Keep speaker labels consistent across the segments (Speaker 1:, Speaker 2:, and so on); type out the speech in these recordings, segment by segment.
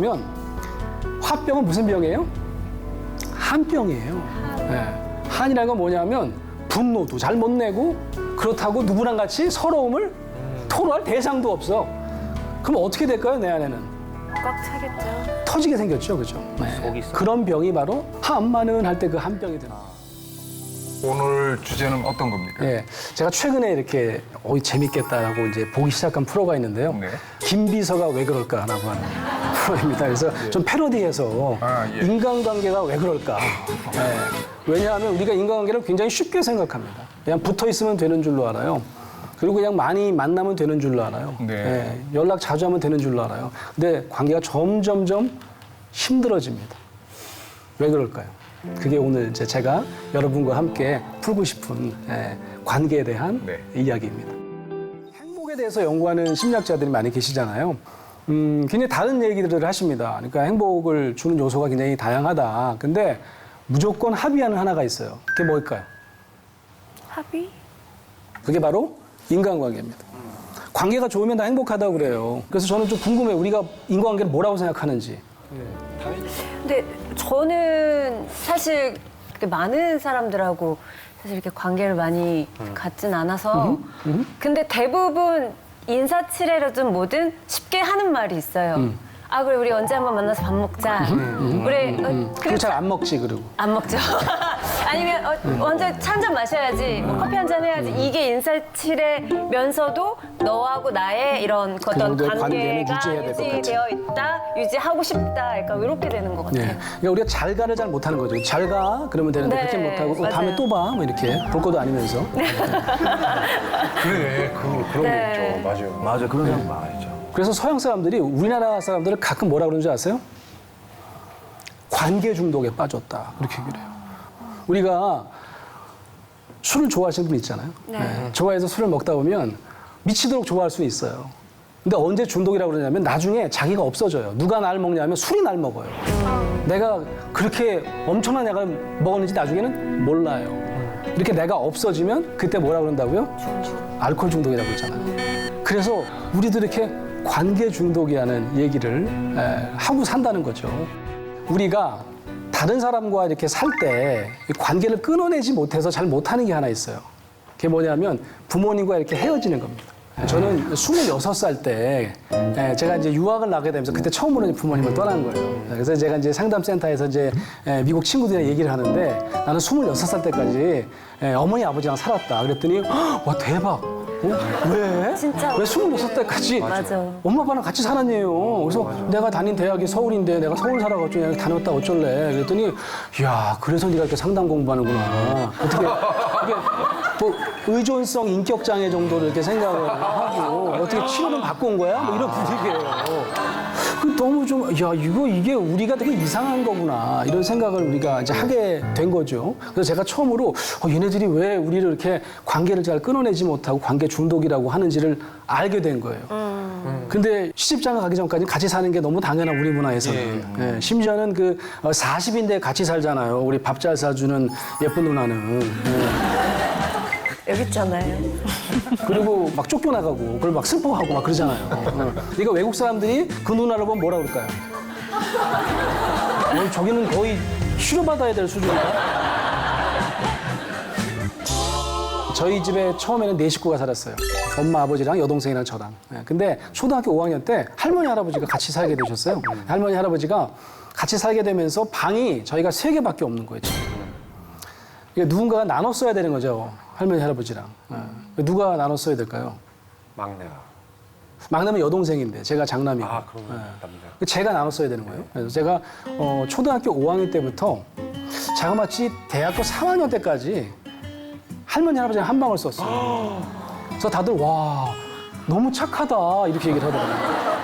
Speaker 1: 보면 화병은 무슨 병이에요? 한병이에요. 네. 한이라는 건 뭐냐면 분노도 잘 못 내고 그렇다고 누구랑 같이 서러움을 토로할 대상도 없어. 그럼 어떻게 될까요, 내 안에는?
Speaker 2: 꽉 차겠죠.
Speaker 1: 터지게 생겼죠, 그죠? 네. 그런 병이 바로 한마는 할 때 그 한병이 되는 거예요.
Speaker 3: 오늘 주제는 어떤 겁니까?
Speaker 1: 예, 제가 최근에 이렇게 재밌겠다라고 이제 보기 시작한 프로가 있는데요.
Speaker 3: 네.
Speaker 1: 김비서가 왜 그럴까라고 하는 프로입니다. 그래서 좀 패러디해서
Speaker 3: 예.
Speaker 1: 인간관계가 왜 그럴까. 예, 왜냐하면 우리가 인간관계를 굉장히 쉽게 생각합니다. 그냥 붙어 있으면 되는 줄로 알아요. 그리고 그냥 많이 만나면 되는 줄로 알아요.
Speaker 3: 네.
Speaker 1: 예, 연락 자주 하면 되는 줄로 알아요. 근데 관계가 점점점 힘들어집니다. 왜 그럴까요? 그게 오늘 이제 제가 여러분과 함께 풀고 싶은 관계에 대한
Speaker 3: 네.
Speaker 1: 이야기입니다. 행복에 대해서 연구하는 심리학자들이 많이 계시잖아요. 굉장히 다른 얘기들을 하십니다. 그러니까 행복을 주는 요소가 굉장히 다양하다. 근데 무조건 합의하는 하나가 있어요. 그게 뭘까요?
Speaker 2: 합의?
Speaker 1: 그게 바로 인간관계입니다. 관계가 좋으면 다 행복하다고 그래요. 그래서 저는 좀 궁금해요. 우리가 인간관계를 뭐라고 생각하는지.
Speaker 2: 근데 저는 사실 그렇게 많은 사람들하고 사실 이렇게 관계를 많이 갖진 않아서 근데 대부분 인사치레로든 뭐든 쉽게 하는 말이 있어요. 아 그래 우리 언제 한번 만나서 밥 먹자. 우리
Speaker 1: 그리고 잘 안 먹지, 그리고.
Speaker 2: 안 먹죠. 아니면 먼저 차 한 잔 마셔야지, 뭐 커피 한 잔 해야지. 이게 인사치레면서도 너하고 나의 이런 어떤
Speaker 1: 정도의 관계는
Speaker 2: 관계가
Speaker 1: 유지해야 될것 같아요.
Speaker 2: 유지되어 있다, 유지하고 싶다. 약간 이렇게 되는 것 같아요.
Speaker 1: 네. 그러니까 우리가 잘 가를 잘 못하는 거죠. 잘 가, 그러면 되는데
Speaker 2: 네,
Speaker 1: 그렇게 못하고
Speaker 2: 맞아요.
Speaker 1: 다음에 또 봐, 뭐 이렇게 볼 것도 아니면서.
Speaker 3: 그래, 그런
Speaker 2: 네.
Speaker 3: 게 있죠. 맞아요.
Speaker 4: 맞아, 그런 사람 많아요.
Speaker 1: 그래서 서양 사람들이 우리나라 사람들을 가끔 뭐라 그러는지 아세요? 관계 중독에 빠졌다. 그렇게 얘기를 해요. 우리가 술을 좋아하시는 분 있잖아요.
Speaker 2: 네.
Speaker 1: 좋아해서 술을 먹다 보면 미치도록 좋아할 수 있어요. 근데 언제 중독이라고 그러냐면 나중에 자기가 없어져요. 누가 날 먹냐면 술이 날 먹어요. 내가 그렇게 엄청난 약을 먹었는지 나중에는 몰라요. 이렇게 내가 없어지면 그때 뭐라 그런다고요? 알코올 중독이라고 그러잖아요. 그래서 우리도 이렇게 관계 중독이라는 얘기를 하고 산다는 거죠. 우리가 다른 사람과 이렇게 살 때 관계를 끊어내지 못해서 잘 못하는 게 하나 있어요. 그게 뭐냐면 부모님과 이렇게 헤어지는 겁니다. 저는 26살 때 제가 이제 유학을 나게 되면서 그때 처음으로 부모님을 떠난 거예요. 그래서 제가 이제 상담센터에서 이제 미국 친구들이랑 얘기를 하는데 나는 26살 때까지 어머니 아버지랑 살았다. 그랬더니 와 대박. 왜?
Speaker 2: 진짜.
Speaker 1: 왜 26살때까지
Speaker 2: 맞아.
Speaker 1: 엄마 아빠랑 같이 살았네요. 그래서 내가 다닌 대학이 서울인데 내가 서울 살아가지고 그냥 다녔다 어쩔래. 그랬더니 야 그래서 네가 이렇게 상담 공부하는구나. 어떻게 이게 뭐 의존성 인격장애 정도를 이렇게 생각을 하고 어떻게 치료는 받고 온 거야? 뭐 이런 분위기예요. 그 너무 좀 야 이게 우리가 되게 이상한 거구나 이런 생각을 우리가 이제 하게 된 거죠. 그래서 제가 처음으로 얘네들이 왜 우리를 이렇게 관계를 잘 끊어내지 못하고 관계 중독이라고 하는지를 알게 된 거예요. 근데 시집장가 가기 전까지 같이 사는 게 너무 당연한 우리 문화에서는 예, 심지어는 그 40인데 같이 살잖아요. 우리 밥 잘 사주는 예쁜 누나는.
Speaker 2: 여기 있잖아요.
Speaker 1: 그리고 막 쫓겨나가고 그걸 막 슬퍼하고 막 그러잖아요. 그러니까 외국 사람들이 그 누나를 보면 뭐라 그럴까요? 저기는 거의 치료받아야 될 수준이다. 저희 집에 처음에는 4식구가 살았어요. 엄마, 아버지랑 여동생이랑 저랑. 근데 초등학교 5학년 때 할머니, 할아버지가 같이 살게 되셨어요. 할머니, 할아버지가 같이 살게 되면서 방이 저희가 3개밖에 없는 거예요, 지금. 그러니까 누군가가 나눠 써야 되는 거죠. 할머니, 할아버지랑. 누가 나눠 써야 될까요?
Speaker 4: 막내가.
Speaker 1: 막내면 여동생인데 제가 장남이고.
Speaker 4: 아, 그러면 남자.
Speaker 1: 제가 나눠 써야 되는 거예요. 그래서 제가 초등학교 5학년 때부터 자그마치 대학교 3학년 때까지 할머니, 할아버지랑 한 방을 썼어요. 그래서 다들 와 너무 착하다 이렇게 얘기를 하더라고요.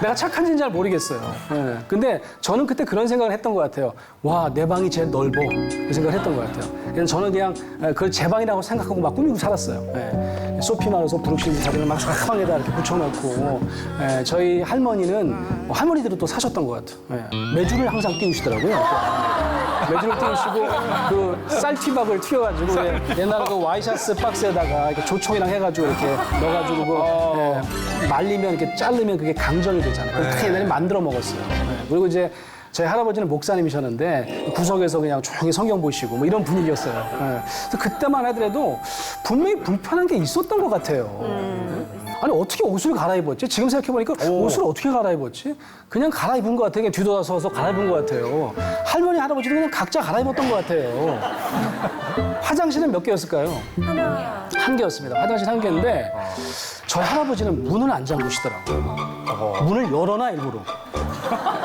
Speaker 1: 내가 착한지는 잘 모르겠어요. 예. 근데 저는 그때 그런 생각을 했던 것 같아요. 와, 내 방이 제일 넓어. 그 생각을 했던 것 같아요. 그래서 저는 그냥 그걸 제 방이라고 생각하고 막 꾸미고 살았어요. 예. 소피마르소 브룩실즈 사진을 막 사방에다 이렇게 붙여놓고 저희 할머니는 할머니들은 또 사셨던 것 같아요. 매주를 항상 띄우시더라고요. 매주를 띄우시고 그 쌀티박을 튀어가지고 옛날에 그 와이셔츠 박스에다가 이렇게 조총이랑 해가지고 이렇게 넣어가지고 말리면 이렇게 자르면 그게 강정이 되잖아요. 그걸 옛날에 만들어 먹었어요. 그리고 이제 저희 할아버지는 목사님이셨는데 구석에서 그냥 조용히 성경 보시고 뭐 이런 분위기였어요. 그래서 그때만 하더라도 분명히 불편한 게 있었던 것 같아요. 아니 어떻게 옷을 갈아입었지? 지금 생각해보니까 옷을 어떻게 갈아입었지? 그냥 갈아입은 것 같아요. 그냥 뒤돌아서서 갈아입은 것 같아요. 할머니, 할아버지도 그냥 각자 갈아입었던 것 같아요. 화장실은 몇 개였을까요?
Speaker 2: 하나.
Speaker 1: 한 개였습니다. 화장실 한 개인데 저희 할아버지는 문을 안 잠그시더라고요. 문을 열어놔 일부러.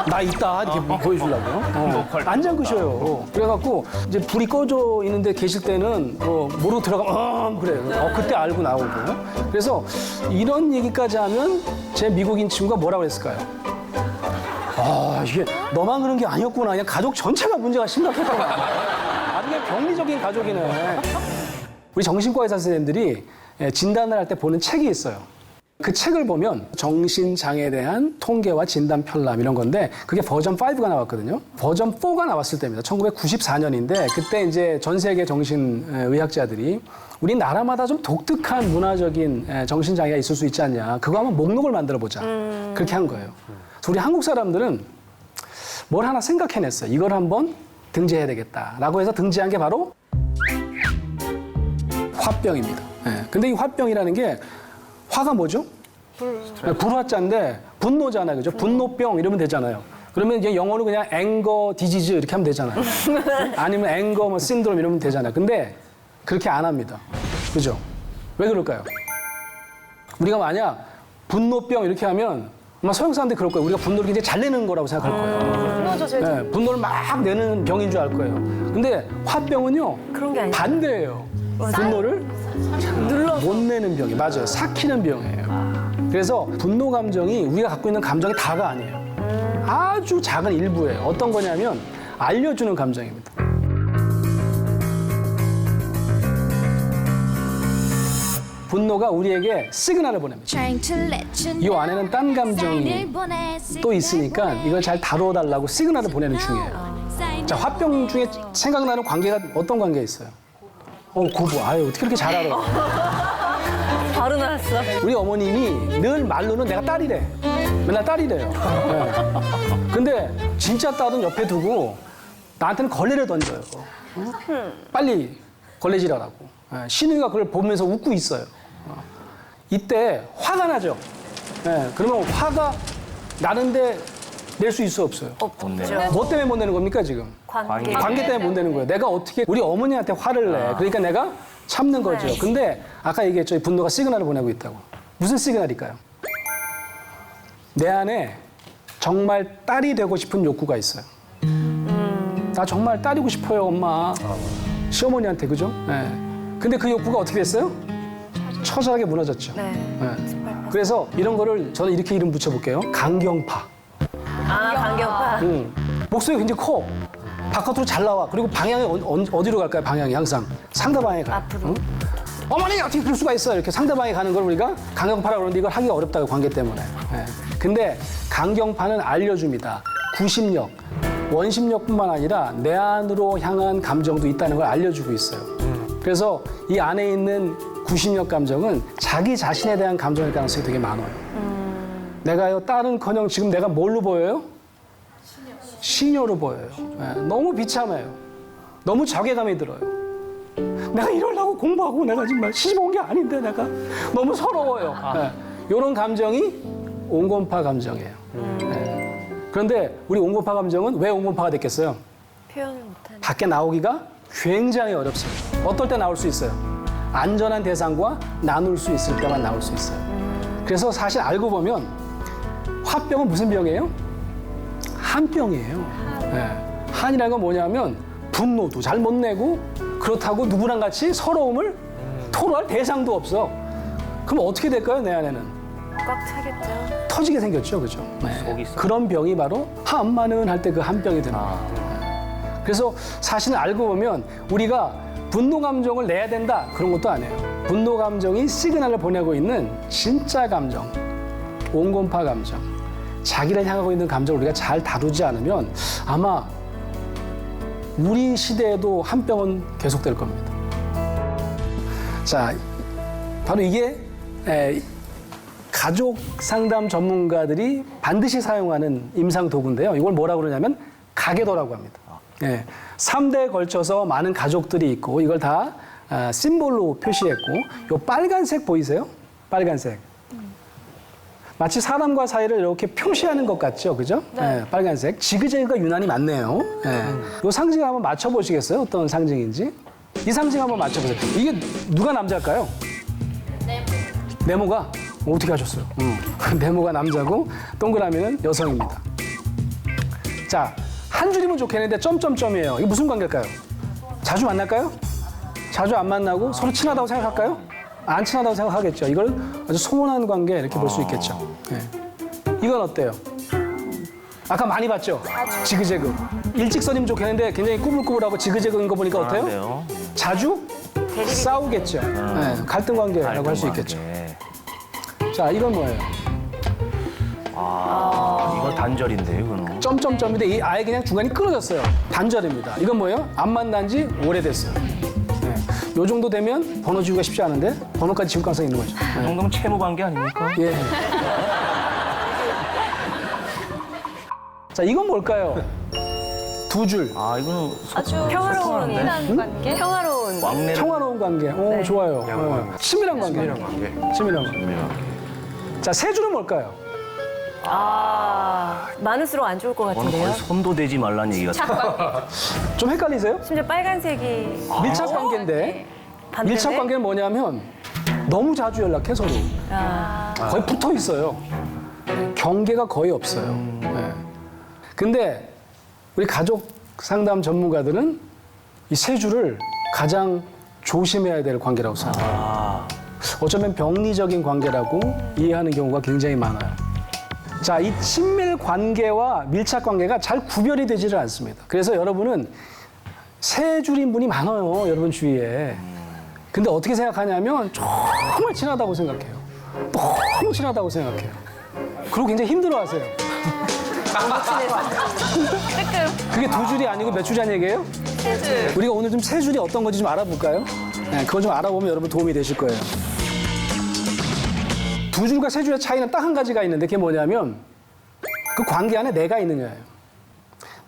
Speaker 1: 나 있다 이렇게 보여주려고요. 안 잠그셔요. 그래갖고 이제 불이 꺼져 있는데 계실 때는 모르고 들어가면 그래요. 그때 알고 나오고. 그래서 이런 얘기까지 하면 제 미국인 친구가 뭐라고 했을까요? 아 이게 너만 그런 게 아니었구나. 그냥 가족 전체가 문제가 심각했구나. 아주 그냥 병리적인 가족이네. 우리 정신과 의사 선생님들이 진단을 할 때 보는 책이 있어요. 그 책을 보면 정신장애에 대한 통계와 진단 편람 이런 건데 그게 버전 5가 나왔거든요. 버전 4가 나왔을 때입니다. 1994년인데 그때 이제 전 세계 정신의학자들이 우리나라마다 좀 독특한 문화적인 정신장애가 있을 수 있지 않냐. 그거 한번 목록을 만들어 보자. 그렇게 한 거예요. 그래서 우리 한국 사람들은 뭘 하나 생각해냈어요. 이걸 한번 등재해야 되겠다라고 해서 등재한 게 바로 화병입니다. 근데 이 화병이라는 게 화가 뭐죠? 불화자인데 분노잖아요. 그죠? 분노병 이러면 되잖아요. 그러면 이제 영어로 그냥 앵거 디지즈 이렇게 하면 되잖아요. 아니면 앵거 뭐 신드롬 이러면 되잖아요. 근데 그렇게 안 합니다. 그죠? 왜 그럴까요? 우리가 만약 분노병 이렇게 하면 아마 서양 사람들이 그럴 거예요. 우리가 분노를 굉장히 잘 내는 거라고 생각할 거예요.
Speaker 2: 맞아, 제가
Speaker 1: 분노를 막 내는 병인 줄 알 거예요. 근데 화병은요.
Speaker 2: 그런 게 아니죠.
Speaker 1: 반대예요. 분노를 못 내는 병이 맞아요. 삭히는 병이에요. 그래서 분노 감정이 우리가 갖고 있는 감정이 다가 아니에요. 아주 작은 일부예요. 어떤 거냐면 알려주는 감정입니다. 분노가 우리에게 시그널을 보냅니다. 이 안에는 딴 감정이 또 있으니까 이걸 잘 다뤄달라고 시그널을 보내는 중이에요. 자, 화병 중에 생각나는 관계가 어떤 관계가 있어요? 고부. 아유, 어떻게 이렇게 잘 알아?
Speaker 2: 바로 나왔어.
Speaker 1: 우리 어머님이 늘 말로는 내가 딸이래. 맨날 딸이래요. 네. 근데 진짜 딸은 옆에 두고 나한테는 걸레를 던져요. 빨리 걸레질하라고. 신우이가 그걸 보면서 웃고 있어요. 이때 화가 나죠. 그러면 화가 나는데 낼 수 있어 없어요?
Speaker 2: 없죠.
Speaker 1: 뭐 때문에 못 내는 겁니까 지금?
Speaker 2: 관계.
Speaker 1: 관계 때문에 못 내는 거예요. 내가 어떻게 우리 어머니한테 화를 내. 그러니까 내가 참는 거죠. 근데 아까 얘기했죠. 분노가 시그널을 보내고 있다고. 무슨 시그널일까요? 내 안에 정말 딸이 되고 싶은 욕구가 있어요. 나 정말 딸이고 싶어요, 엄마. 시어머니한테, 그죠? 네. 근데 그 욕구가 어떻게 됐어요? 처절하게 무너졌죠.
Speaker 2: 네.
Speaker 1: 그래서 이런 거를 저는 이렇게 이름 붙여볼게요. 강경파.
Speaker 2: 강경파.
Speaker 1: 목소리가 굉장히 커. 바깥으로 잘 나와. 그리고 방향이 어디로 갈까요? 방향이 항상 상대방에 가요.
Speaker 2: 앞으로.
Speaker 1: 어머니 어떻게 그럴 수가 있어요? 이렇게 상대방에 가는 걸 우리가 강경파라고 그러는데 이걸 하기가 어렵다고 관계 때문에. 근데 강경파는 알려줍니다. 구심력, 원심력뿐만 아니라 내 안으로 향한 감정도 있다는 걸 알려주고 있어요. 그래서 이 안에 있는 구심력 감정은 자기 자신에 대한 감정일 가능성이 되게 많아요. 내가요, 딸은커녕 지금 내가 뭘로 보여요? 시녀로 보여요. 너무 비참해요. 너무 자괴감이 들어요. 내가 이러려고 공부하고 내가 정말 시집 온 게 아닌데 내가 너무 서러워요. 이런 감정이 온건파 감정이에요. 그런데 우리 온건파 감정은 왜 온건파가 됐겠어요?
Speaker 2: 표현을 못하는.
Speaker 1: 밖에 나오기가 굉장히 어렵습니다. 어떨 때 나올 수 있어요? 안전한 대상과 나눌 수 있을 때만 나올 수 있어요. 그래서 사실 알고 보면 화병은 무슨 병이에요? 한병이에요. 한이라는 건 뭐냐면 분노도 잘 못 내고 그렇다고 누구랑 같이 서러움을 토로할 대상도 없어. 그럼 어떻게 될까요, 내 안에는?
Speaker 2: 꽉 차겠죠.
Speaker 1: 터지게 생겼죠, 그죠?
Speaker 4: 속이 썩.
Speaker 1: 그런 병이 바로 한마는 할 때 그 한병이 되는 거예요. 그래서 사실은 알고 보면 우리가 분노 감정을 내야 된다 그런 것도 아니에요. 분노 감정이 시그널을 보내고 있는 진짜 감정, 온건파 감정, 자기를 향하고 있는 감정을 우리가 잘 다루지 않으면 아마 우리 시대에도 한 병은 계속될 겁니다. 자, 바로 이게 가족 상담 전문가들이 반드시 사용하는 임상 도구인데요. 이걸 뭐라고 그러냐면 가계도라고 합니다. 3대에 걸쳐서 많은 가족들이 있고 이걸 다 심볼로 표시했고 요 빨간색 보이세요? 빨간색. 마치 사람과 사이를 이렇게 표시하는 것 같죠, 그죠? 네. 빨간색. 지그재그가 유난히 많네요. 이 상징 한번 맞춰보시겠어요? 어떤 상징인지? 이 상징 한번 맞춰보세요. 이게 누가 남자일까요? 네모가? 어떻게 하셨어요? 네모가 남자고 동그라미는 여성입니다. 자, 한 줄이면 좋겠는데 점점점이에요. 이게 무슨 관계일까요? 자주 만날까요? 자주 안 만나고 서로 친하다고 생각할까요? 안 친하다고 생각하겠죠. 이걸 아주 소원한 관계 이렇게 볼 수 있겠죠. 네. 이건 어때요? 아까 많이 봤죠? 지그재그. 일직선이면 좋겠는데 굉장히 꾸불꾸불하고 지그재그인 거 보니까 어때요? 자주 싸우겠죠. 네, 갈등 관계라고 할 수 있겠죠. 자, 이건 뭐예요?
Speaker 5: 이거 단절인데 이거는.
Speaker 1: 점점점인데 이 아예 그냥 중간이 끊어졌어요. 단절입니다. 이건 뭐예요? 안 만난 지 오래됐어요. 네. 요 정도 되면 번호 지우기가 쉽지 않은데 번호까지 지울 가능성이 있는 거죠.
Speaker 5: 이 정도면 채무 관계 아닙니까?
Speaker 1: 예. 자, 이건 뭘까요? 두 줄.
Speaker 5: 이거는
Speaker 2: 아주 평화로운 관계? 평화로운.
Speaker 5: 왕래.
Speaker 1: 평화로운 관계. 오, 좋아요. 친밀한 관계.
Speaker 3: 친밀한 관계.
Speaker 1: 친밀한 관계. 자, 세 줄은 뭘까요?
Speaker 2: 많을수록 안 좋을 것
Speaker 5: 이거는
Speaker 2: 같은데요?
Speaker 5: 거의 손도 대지 말란 얘기 같아.
Speaker 1: 좀 헷갈리세요?
Speaker 2: 심지어 빨간색이
Speaker 1: 밀착 관계인데
Speaker 2: 반대네?
Speaker 1: 밀착 관계는 뭐냐면 너무 자주 연락해 서로. 거의 붙어 있어요. 경계가 거의 없어요. 네. 근데 우리 가족 상담 전문가들은 이 세 줄을 가장 조심해야 될 관계라고 생각해요. 어쩌면 병리적인 관계라고 이해하는 경우가 굉장히 많아요. 자, 이 친밀 관계와 밀착 관계가 잘 구별이 되지를 않습니다. 그래서 여러분은 세 줄인 분이 많아요, 여러분 주위에. 근데 어떻게 생각하냐면 정말 친하다고 생각해요. 너무 친하다고 생각해요. 그리고 굉장히 힘들어하세요. 그게 두 줄이 아니고 몇 줄이란 얘기예요?
Speaker 2: 세 줄.
Speaker 1: 우리가 오늘 좀 세 줄이 어떤 건지 좀 알아볼까요? 네, 그거 좀 알아보면 여러분 도움이 되실 거예요. 두 줄과 세 줄의 차이는 딱 한 가지가 있는데 그게 뭐냐면 그 관계 안에 내가 있느냐예요.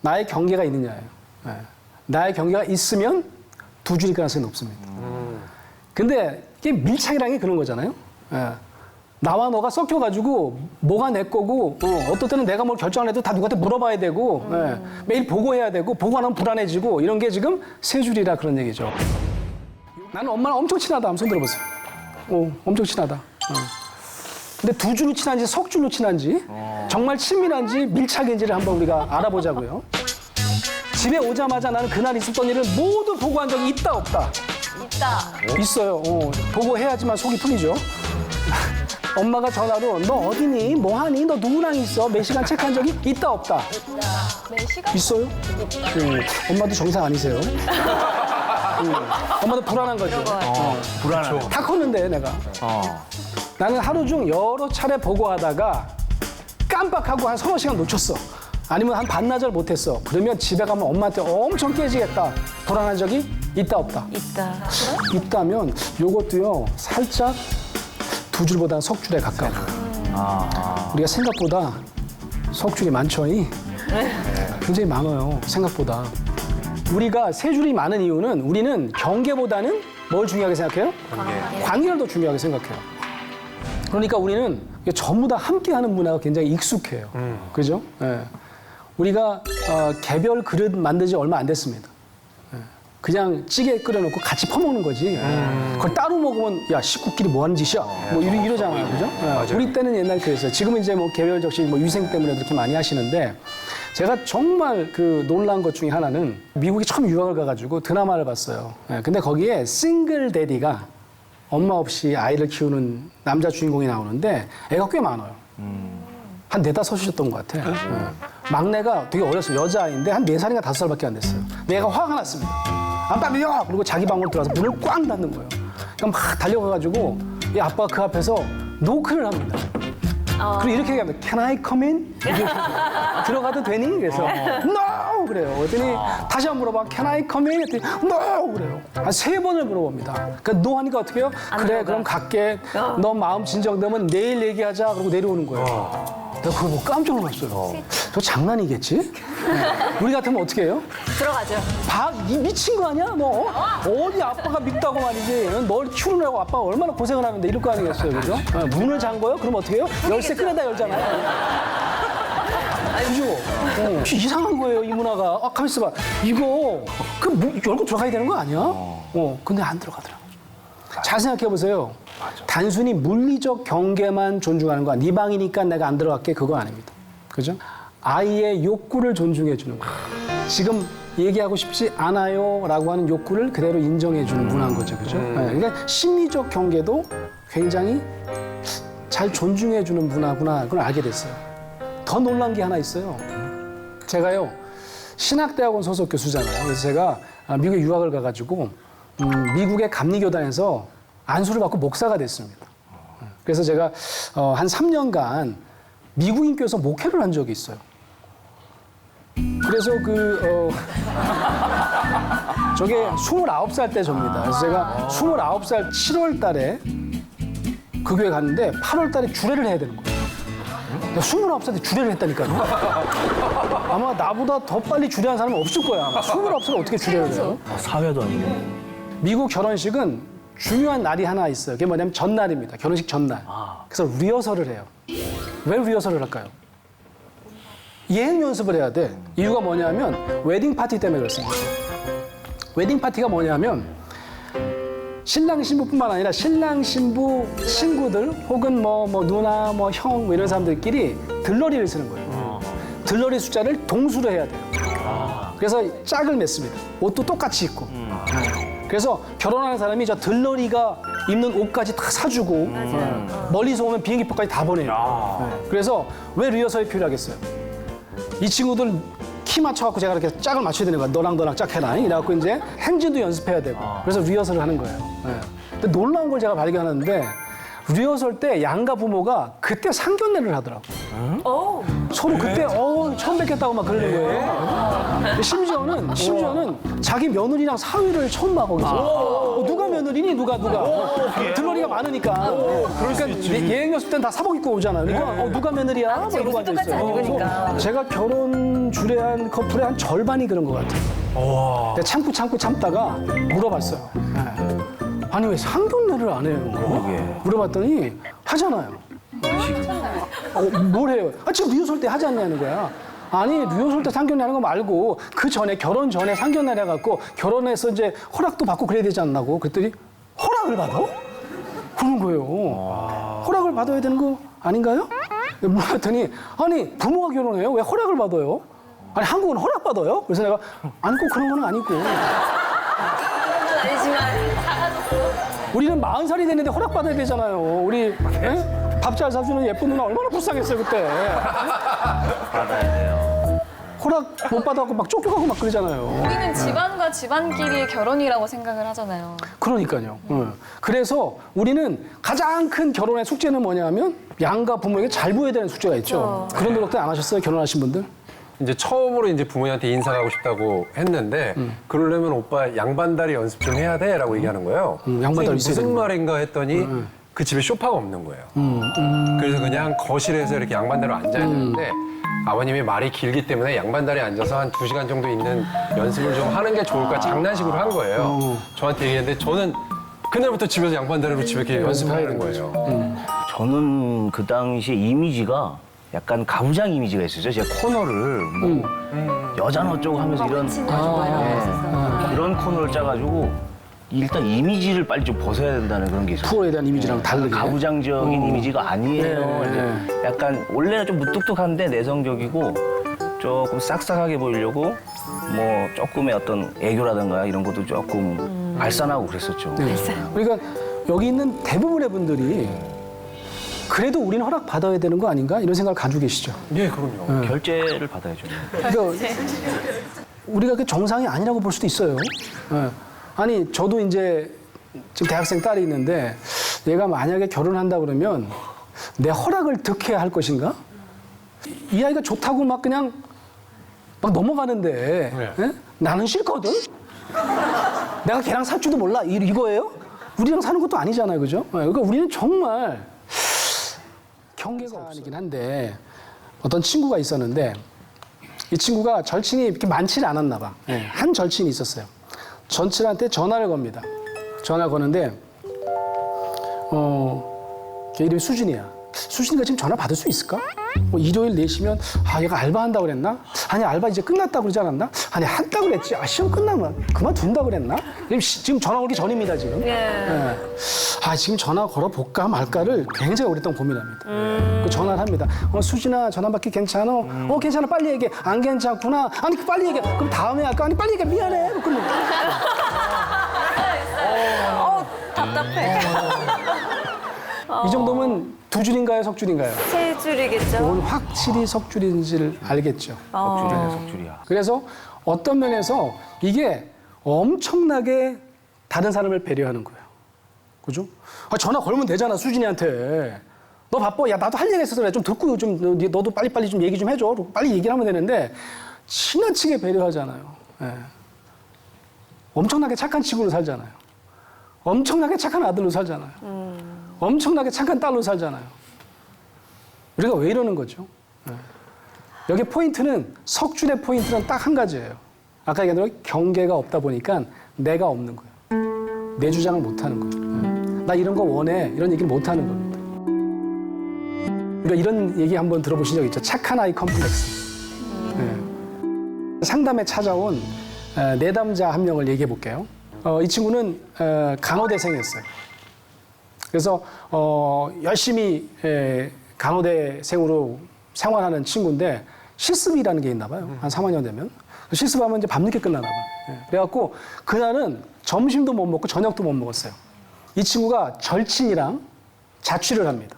Speaker 1: 나의 경계가 있느냐예요. 네. 나의 경계가 있으면 두 줄일 가능성이 높습니다. 근데 이게 밀착이라는 게 그런 거잖아요. 네. 나와 너가 섞여가지고 뭐가 내 거고 어떨 때는 내가 뭘 결정을 해도 다 누구한테 물어봐야 되고 매일 보고해야 되고 보고 안 하면 불안해지고 이런 게 지금 세 줄이라 그런 얘기죠. 나는 엄마랑 엄청 친하다. 한번 손 들어보세요. 엄청 친하다. 근데 두 줄로 친한지 석 줄로 친한지 정말 친밀한지 밀착인지를 한번 우리가 알아보자고요. 집에 오자마자 나는 그날 있었던 일을 모두 보고한 적이 있다 없다?
Speaker 2: 있다.
Speaker 1: 있어요. 보고해야지만 속이 풀리죠. 엄마가 전화로 너 어디니? 뭐하니? 너 누구랑 있어? 몇 시간 체크한 적이 있다 없다?
Speaker 2: 몇 시간?
Speaker 1: 있어요? 엄마도 정상 아니세요? 엄마도 불안한 거죠.
Speaker 5: 불안하네.
Speaker 1: 다 컸는데 내가. 나는 하루 중 여러 차례 보고하다가 깜빡하고 한 서너 시간 놓쳤어. 아니면 한 반나절 못했어. 그러면 집에 가면 엄마한테 엄청 깨지겠다. 불안한 적이 있다 없다?
Speaker 2: 있다.
Speaker 1: 있다면 요것도요 살짝 두 줄보다는 석 줄에 가까워. 우리가 생각보다 석 줄이 많죠. 굉장히 많아요. 생각보다. 우리가 세 줄이 많은 이유는 우리는 경계보다는 뭘 중요하게 생각해요? 관계를 더 중요하게 생각해요. 그러니까 우리는 전부 다 함께하는 문화가 굉장히 익숙해요. 그죠? 예. 우리가 개별 그릇 만든 지 얼마 안 됐습니다. 예. 그냥 찌개 끓여놓고 같이 퍼먹는 거지. 그걸 따로 먹으면 야 식구끼리 뭐 하는 짓이야? 뭐 이러잖아요, 그죠? 예. 우리 때는 옛날 그랬어요. 지금은 이제 뭐 개별적인 뭐 위생 때문에 그렇게 많이 하시는데 제가 정말 그 놀란 것 중에 하나는 미국에 처음 유학을 가가지고 드라마를 봤어요. 예. 근데 거기에 싱글 데디가 엄마 없이 아이를 키우는 남자 주인공이 나오는데 애가 꽤 많아요. 한 4~5이었던 것 같아. 막내가 되게 어렸어요. 여자아이인데 한 4살인가 5살밖에 안 됐어요. 내가 화가 났습니다. 안 빨리요! 그리고 자기 방으로 들어가서 문을 꽝 닫는 거예요. 그냥 막 달려가가지고 이 아빠가 그 앞에서 노크를 합니다. 그리고 이렇게 얘기합니다. Can I come in? 들어가도 되니? 그래서 No! 그래요. 그랬더니 다시 한번 물어봐. Can I come in? 했더니 No! 그래요. 한 3번을 물어봅니다. 그러니까 No 하니까 어떻게 해요? 그래
Speaker 2: 들어가.
Speaker 1: 그럼 갈게. 너 마음 진정되면 내일 얘기하자. 그러고 내려오는 거예요. 내가 그거 보고 깜짝 놀랐어요. 저 장난이겠지? 우리 같으면 어떻게 해요?
Speaker 2: 들어가죠.
Speaker 1: 이 미친 거 아니야? 너 어디 아빠가 밉다고 말이지? 널 키우느라고 아빠가 얼마나 고생을 하는데 이럴 거 아니겠어요, 그죠? 문을 잠 거요? 그럼 어떻게 해요? 열쇠 끄내다 열잖아요. 그죠? 이상한 거예요, 이 문화가. 가만 있어봐. 이거 열고 들어가야 되는 거 아니야? 근데 안 들어가더라고. 잘 생각해 보세요. 단순히 물리적 경계만 존중하는 거야. 네 방이니까 내가 안 들어갈게. 그거 아닙니다. 그죠? 아이의 욕구를 존중해 주는 거예요. 지금 얘기하고 싶지 않아요 라고 하는 욕구를 그대로 인정해 주는 문화인 거죠. 그죠? 그러니까 심리적 경계도 굉장히 잘 존중해 주는 문화구나. 그걸 알게 됐어요. 더 놀란 게 하나 있어요. 제가요, 신학대학원 소속 교수잖아요. 그래서 제가 미국에 유학을 가가지고 미국의 감리교단에서 안수를 받고 목사가 됐습니다. 그래서 제가 한 3년간 미국인 교회에서 목회를 한 적이 있어요. 그래서 저게 29살 때 접니다. 그래서 제가 29살 7월 달에 그 교회 갔는데 8월 달에 주례를 해야 되는 거예요. 29살 때 주례를 했다니까요. 아마 나보다 더 빨리 주례한 사람은 없을 거야. 아마 29살에 어떻게 주례를 해요?
Speaker 5: 사회도 아니고.
Speaker 1: 미국 결혼식은 중요한 날이 하나 있어요. 그게 뭐냐면 전날입니다. 결혼식 전날. 그래서 리허설을 해요. 왜 리허설을 할까요? 예행 연습을 해야 돼. 이유가 뭐냐면 웨딩 파티 때문에 그렇습니다. 웨딩 파티가 뭐냐면 신랑 신부뿐만 아니라 신랑 신부 친구들 혹은 뭐 누나 뭐 형 이런 사람들끼리 들러리를 쓰는 거예요. 들러리 숫자를 동수로 해야 돼요. 그래서 짝을 맺습니다. 옷도 똑같이 입고. 그래서 결혼하는 사람이 저 들러리가 입는 옷까지 다 사주고 멀리서 오면 비행기표까지 다 보내요. 그래서 왜 리허설이 필요하겠어요? 이 친구들 키 맞춰갖고 제가 이렇게 짝을 맞춰야 되는 거야. 너랑 짝 해라. 이래갖고 이제 행진도 연습해야 되고. 그래서 리허설을 하는 거예요. 근데 놀라운 걸 제가 발견하는데 리허설 때 양가 부모가 그때 상견례를 하더라고요. 서로 그때 처음 뵙겠다고 막 그러는 거예요. 심지어는 자기 며느리랑 사위를 처음 봐 거기서. 누가 며느리니 누가 들러리가 많으니까. 그러니까 예행 연습 때는 다 사복 입고 오잖아요. 그러니까 누가 며느리야? 뭐 이러고 앉아
Speaker 2: 똑같이 안
Speaker 1: 있어요.
Speaker 2: 입으니까.
Speaker 1: 제가 결혼 주례한 커플의 한 절반이 그런 것 같아요. 내가 참다가 물어봤어요. 아니 왜 상견례를 안 해요? 물어봤더니 하잖아요. 뭘 해요? 지금 리허설 때 하지 않냐는 거야. 아니 리허설 때 상견례 하는 거 말고 그 전에 결혼 전에 상견례를 해갖고 결혼해서 이제 허락도 받고 그래야 되지 않나고. 그랬더니 허락을 받아? 그런 거예요. 허락을 받아야 되는 거 아닌가요? 물어봤더니 아니 부모가 결혼해요? 왜 허락을 받아요? 아니 한국은 허락 받아요? 그래서 내가 아니 꼭 그런 건 아니고.
Speaker 2: 아니지만
Speaker 1: 우리는 40살이 됐는데 허락 받아야 되잖아요. 우리 밥 잘 사주는 예쁜 누나 얼마나 불쌍했어요 그때.
Speaker 5: 받아야 돼요.
Speaker 1: 허락 못 받아갖고 막 쫓겨가고 막 그러잖아요.
Speaker 6: 우리는 집안과 집안끼리의 결혼이라고 생각을 하잖아요.
Speaker 1: 그러니까요. 그래서 우리는 가장 큰 결혼의 숙제는 뭐냐면 양가 부모에게 잘 보여야 되는 숙제가 있죠. 그런 노력도 안 하셨어요? 결혼하신 분들?
Speaker 4: 이제 처음으로 이제 부모님한테 인사하고 싶다고 했는데 그러려면 오빠 양반다리 연습 좀 해야 돼라고 얘기하는 거예요.
Speaker 1: 양반다리 있어야
Speaker 4: 무슨
Speaker 1: 되는
Speaker 4: 말인가 했더니 그 집에 소파가 없는 거예요. 그래서 그냥 거실에서 이렇게 양반다리로 앉아야 되는데 아버님이 말이 길기 때문에 양반다리에 앉아서 한 2시간 정도 있는 연습을 좀 하는 게 좋을까 장난식으로 한 거예요. 저한테 얘기했는데 저는 그날부터 집에서 양반다리로 집에 이렇게 연습하는 거예요.
Speaker 5: 저는 그 당시에 이미지가 약간 가부장 이미지가 있었죠. 제가 코너를 여자는 어쩌고 하면서 이런 코너를 짜가지고 일단 이미지를 빨리 좀 벗어야 된다는 그런 게 있었어요.
Speaker 1: 프로에 대한 이미지랑 다르게.
Speaker 5: 가부장적인 이미지가 아니에요.
Speaker 1: 네.
Speaker 5: 이제 약간 원래는 좀 무뚝뚝한데 내성적이고 조금 싹싹하게 보이려고 뭐 조금의 어떤 애교라든가 이런 것도 조금 발산하고 그랬었죠.
Speaker 1: 그러니까 여기 있는 대부분의 분들이 그래도 우리는 허락 받아야 되는 거 아닌가 이런 생각을 가지고 계시죠.
Speaker 4: 예, 그럼요.
Speaker 5: 결제를 받아야죠.
Speaker 1: 그러니까 우리가 그 정상이 아니라고 볼 수도 있어요. 아니 저도 이제 지금 대학생 딸이 있는데 얘가 만약에 결혼한다 그러면 내 허락을 득해야 할 것인가? 이 아이가 좋다고 막 그냥 막 넘어가는데 예? 나는 싫거든? 내가 걔랑 살 줄도 몰라. 이거예요? 우리랑 사는 것도 아니잖아요. 그죠? 그러니까 우리는 정말 경계가 아니긴 한데 어떤 친구가 있었는데 이 친구가 절친이 이렇게 많지는 않았나 봐. 예, 한 절친이 있었어요. 절친한테 전화를 겁니다. 전화를 거는데 걔 이름이 수진이야. 수진이가 지금 전화 받을 수 있을까? 뭐 일요일 4시면 얘가 알바한다고 그랬나? 아니 알바 이제 끝났다고 그러지 않았나? 아니 한다고 그랬지. 시험 끝나면 그만둔다고 그랬나? 지금 전화 오기 전입니다 지금. 예. 지금 전화 걸어볼까 말까를 굉장히 오랫동안 고민합니다. 그 전화를 합니다. 수진아 전화 받기 괜찮아? 괜찮아 빨리 얘기해. 안 괜찮구나. 아니 빨리 얘기해. 그럼 다음에 할까? 아니 빨리 얘기해. 미안해. 그러면
Speaker 2: 답답해.
Speaker 1: 이 정도면 두 줄인가요, 석 줄인가요?
Speaker 2: 세 줄이겠죠?
Speaker 1: 오늘 확실히 석 줄인지를 알겠죠.
Speaker 5: 석줄이네, 석줄이야.
Speaker 1: 그래서 어떤 면에서 이게 엄청나게 다른 사람을 배려하는 거예요. 그죠? 전화 걸면 되잖아, 수진이한테. 너 바빠? 야, 나도 할 얘기가 있어서 그래. 좀 듣고 좀 너도 빨리빨리 좀 얘기 좀 해줘. 빨리 얘기를 하면 되는데 지나치게 배려하잖아요. 예. 엄청나게 착한 친구로 살잖아요. 엄청나게 착한 아들로 살잖아요. 엄청나게 착한 딸로 살잖아요. 우리가 왜 이러는 거죠? 예. 여기 포인트는 석줄의 포인트는 딱 한 가지예요. 아까 얘기한 대로 경계가 없다 보니까 내가 없는 거예요. 내 주장을 못 하는 거예요. 예. 나 이런 거 원해. 이런 얘기를 못 하는 겁니다. 우리가 이런 얘기 한번 들어보신 적 있죠? 착한 아이 컴플렉스. 예. 상담에 찾아온 내담자 한 명을 얘기해 볼게요. 이 친구는 간호대생이었어요. 그래서 열심히 간호대생으로 생활하는 친구인데 실습이라는 게 있나 봐요. 한 3학년 되면. 실습하면 이제 밤늦게 끝나나 봐요. 그래갖고 그날은 점심도 못 먹고 저녁도 못 먹었어요. 이 친구가 절친이랑 자취를 합니다.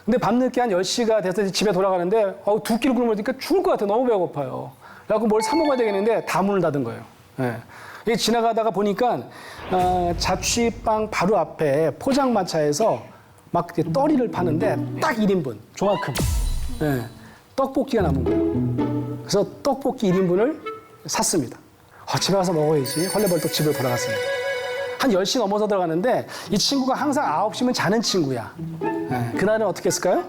Speaker 1: 근데 밤늦게 한 10시가 돼서 집에 돌아가는데 2끼를 굶으니까 죽을 것 같아. 너무 배고파요. 그래갖고 뭘 사 먹어야 되겠는데 다 문을 닫은 거예요. 예. 지나가다가 보니까 자취방 바로 앞에 포장마차에서 막 이렇게 떠리를 파는데 딱 1인분 종합금 예. 떡볶이가 남은 거예요. 그래서 떡볶이 1인분을 샀습니다. 집에 가서 먹어야지. 헐레벌떡 집으로 돌아갔습니다. 한 10시 넘어서 들어가는데 이 친구가 항상 9시면 자는 친구야. 예. 그날은 어떻게 했을까요?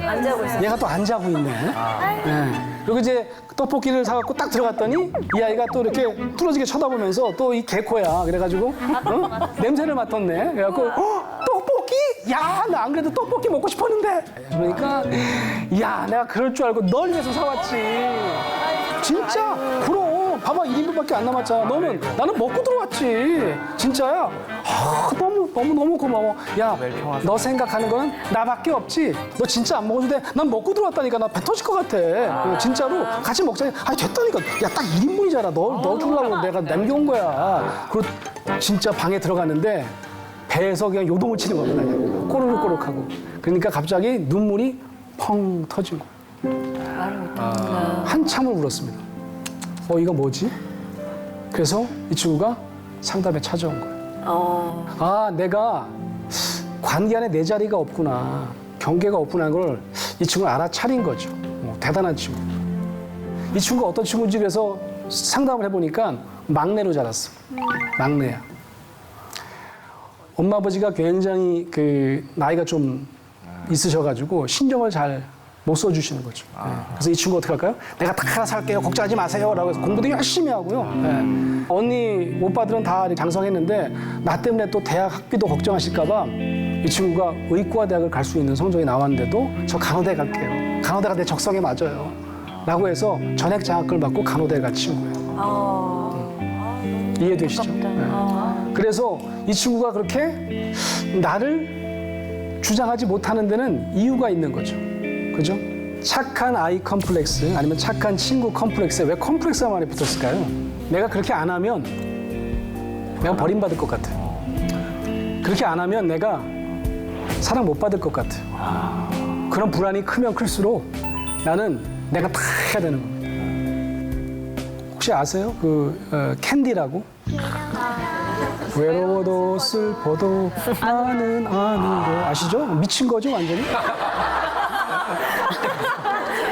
Speaker 2: 안 자고 있어요.
Speaker 1: 얘가 또 안 자고 있네. 예. 그리고 이제 떡볶이를 사갖고 딱 들어갔더니 이 아이가 또 이렇게 뚫어지게 쳐다보면서 또 이 개코야. 그래가지고 냄새를 맡았네. 그래갖고 떡볶이? 야, 나 안 그래도 떡볶이 먹고 싶었는데. 그러니까 야, 내가 그럴 줄 알고 널 위해서 사왔지. 진짜? 그럼. 봐봐, 1인분밖에 안 남았잖아. 나는 먹고 들어왔지. 진짜야? 너무 고마워. 야, 너 생각하는 거는 나밖에 없지. 너 진짜 안 먹어도 돼. 난 먹고 들어왔다니까. 나 배 터질 것 같아. 진짜로. 같이 먹자. 됐다니까. 야, 딱 1인분이잖아. 너 주려고 내가 남겨온 거야. 그리고 진짜 방에 들어갔는데 배에서 그냥 요동을 치는 겁니다. 그냥 꼬르륵꼬르륵하고. 그러니까 갑자기 눈물이 펑 터진 거예요. 한참을 울었습니다. 이거 뭐지? 그래서 이 친구가 상담에 찾아온 거예요. 내가 관계 안에 내 자리가 없구나. 경계가 없구나. 걸 이 친구가 알아차린 거죠. 대단한 친구. 이 친구가 어떤 친구인지 그래서 상담을 해보니까 막내로 자랐어. 막내야. 엄마 아버지가 굉장히 나이가 좀 있으셔가지고 신경을 잘 못 써주시는 거죠. 그래서 이 친구 어떻게 할까요? 내가 다 알아서 할게요. 걱정하지 마세요. 라고 해서 공부도 열심히 하고요. 언니, 오빠들은 다 장성했는데 나 때문에 또 대학 학비도 걱정하실까봐 이 친구가 의과대학을 갈 수 있는 성적이 나왔는데도 저 간호대 갈게요. 간호대가 내 적성에 맞아요. 라고 해서 전액 장학금을 받고 간호대에 간 친구예요. 이해되시죠? 그래서 이 친구가 그렇게 나를 주장하지 못하는 데는 이유가 있는 거죠. 그죠? 착한 아이 컴플렉스 아니면 착한 친구 컴플렉스에 왜 컴플렉스가 많이 붙었을까요? 내가 그렇게 안 하면 내가 버림받을 것 같아요. 그렇게 안 하면 내가 사랑 못 받을 것 같아요. 그런 불안이 크면 클수록 나는 내가 다 해야 되는 겁니다. 혹시 아세요? 캔디라고? 외로워도 슬퍼도 나는 아는 거 아시죠? 미친 거죠 완전히?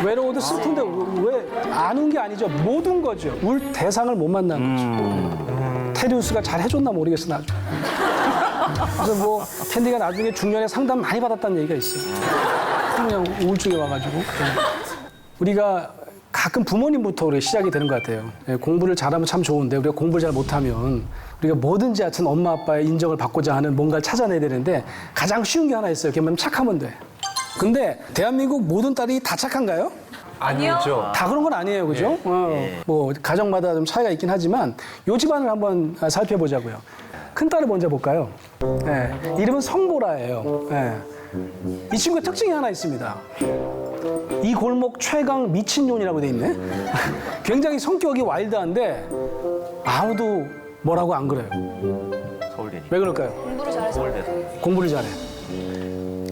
Speaker 1: 외로워도 슬픈데 왜 아는 게 아니죠? 못 운 거죠. 울 대상을 못 만난 거죠. 테리우스가 잘 해줬나 모르겠어 나중에. 그래서 뭐 캔디가 나중에 중년에 상담 많이 받았다는 얘기가 있어요. 그냥 우울증이 와가지고. 우리가 가끔 부모님부터 우리가 시작이 되는 것 같아요. 예, 공부를 잘하면 참 좋은데 우리가 공부를 잘 못하면 우리가 뭐든지 하여튼 엄마 아빠의 인정을 받고자 하는 뭔가를 찾아내야 되는데 가장 쉬운 게 하나 있어요. 그게 뭐냐면 착하면 돼. 근데 대한민국 모든 딸이 다 착한가요?
Speaker 4: 아니죠.
Speaker 1: 다 그런 건 아니에요, 그죠? 뭐 가정마다 좀 차이가 있긴 하지만 요 집안을 한번 살펴보자고요. 큰 딸을 먼저 볼까요? 예, 이름은 성보라예요. 예. 이 친구의 특징이 하나 있습니다. 이 골목 최강 미친년이라고 돼 있네. 굉장히 성격이 와일드한데 아무도 뭐라고 안 그래요.
Speaker 5: 서울대니.
Speaker 1: 왜 그럴까요?
Speaker 6: 공부를 잘해서.
Speaker 5: 서울대에서.
Speaker 1: 공부를 잘해.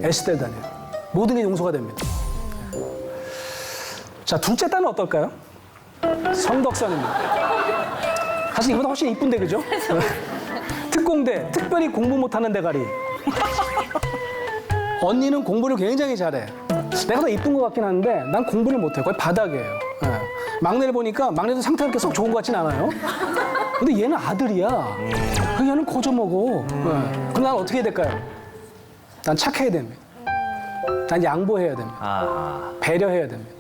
Speaker 1: S대를 다녀요. 모든 게 용서가 됩니다. 자, 둘째 딸은 어떨까요? 성덕선입니다. 사실 이보다 훨씬 이쁜데, 그죠? 특공대, 특별히 공부 못하는 대가리. 언니는 공부를 굉장히 잘해. 내가 더 이쁜 것 같긴 한데 난 공부를 못해. 거의 바닥이에요. 예. 막내를 보니까 막내도 상태가 그렇게 썩 좋은 것 같진 않아요. 근데 얘는 아들이야. 그 얘는 거저 먹어. 그럼 난 어떻게 해야 될까요? 난 착해야 됩니다. 난 양보해야 됩니다.
Speaker 5: 아.
Speaker 1: 배려해야 됩니다.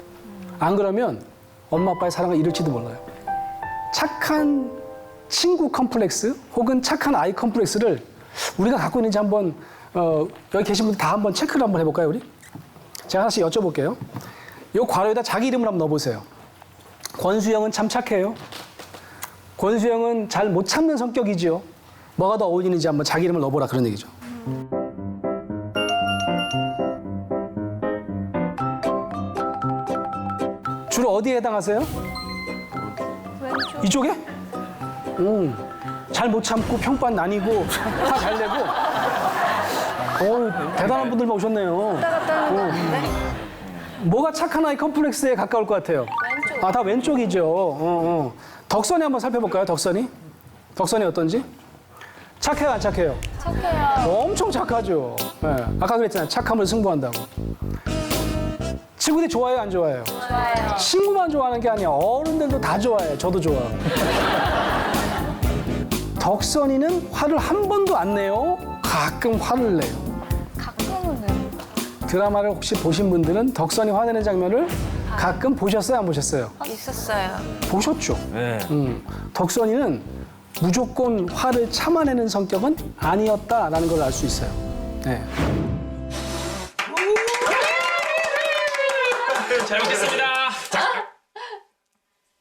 Speaker 1: 안 그러면 엄마 아빠의 사랑을 잃을지도 몰라요. 착한 친구 컴플렉스 혹은 착한 아이 컴플렉스를 우리가 갖고 있는지 한번 여기 계신 분들 다 한번 체크를 한번 해볼까요, 우리? 제가 하나씩 여쭤볼게요. 이 괄호에다 자기 이름을 한번 넣어보세요. 권수영은 참 착해요. 권수영은 잘 못 참는 성격이지요. 뭐가 더 어울리는지 한번 자기 이름을 넣어보라 그런 얘기죠. 주로 어디에 해당하세요?
Speaker 6: 왼쪽.
Speaker 1: 이쪽에? 잘 못 참고 평판 나뉘고 화 잘 내고. 대단한 분들만 오셨네요.
Speaker 2: 왔다 갔다 하는 거 같은데?
Speaker 1: 뭐가 착한 아이 컴플렉스에 가까울 것 같아요?
Speaker 6: 왼쪽.
Speaker 1: 아, 다 왼쪽이죠. 덕선이 한번 살펴볼까요, 덕선이? 덕선이 어떤지? 착해요, 안 착해요?
Speaker 6: 착해요.
Speaker 1: 엄청 착하죠. 예, 아까 그랬잖아요. 착함을 승부한다고. 친구들이 좋아해요, 안 좋아해요?
Speaker 6: 좋아요.
Speaker 1: 친구만 좋아하는 게 아니야. 어른들도 다 좋아해요. 저도 좋아하고. 덕선이는 화를 한 번도 안 내요. 가끔 화를 내요.
Speaker 6: 가끔은 왜?
Speaker 1: 드라마를 혹시 보신 분들은 덕선이 화내는 장면을 가끔 보셨어요, 안 보셨어요?
Speaker 2: 있었어요.
Speaker 1: 보셨죠?
Speaker 5: 네.
Speaker 1: 덕선이는 무조건 화를 참아내는 성격은 아니었다라는 걸 알 수 있어요. 네.
Speaker 7: 잘 먹겠습니다.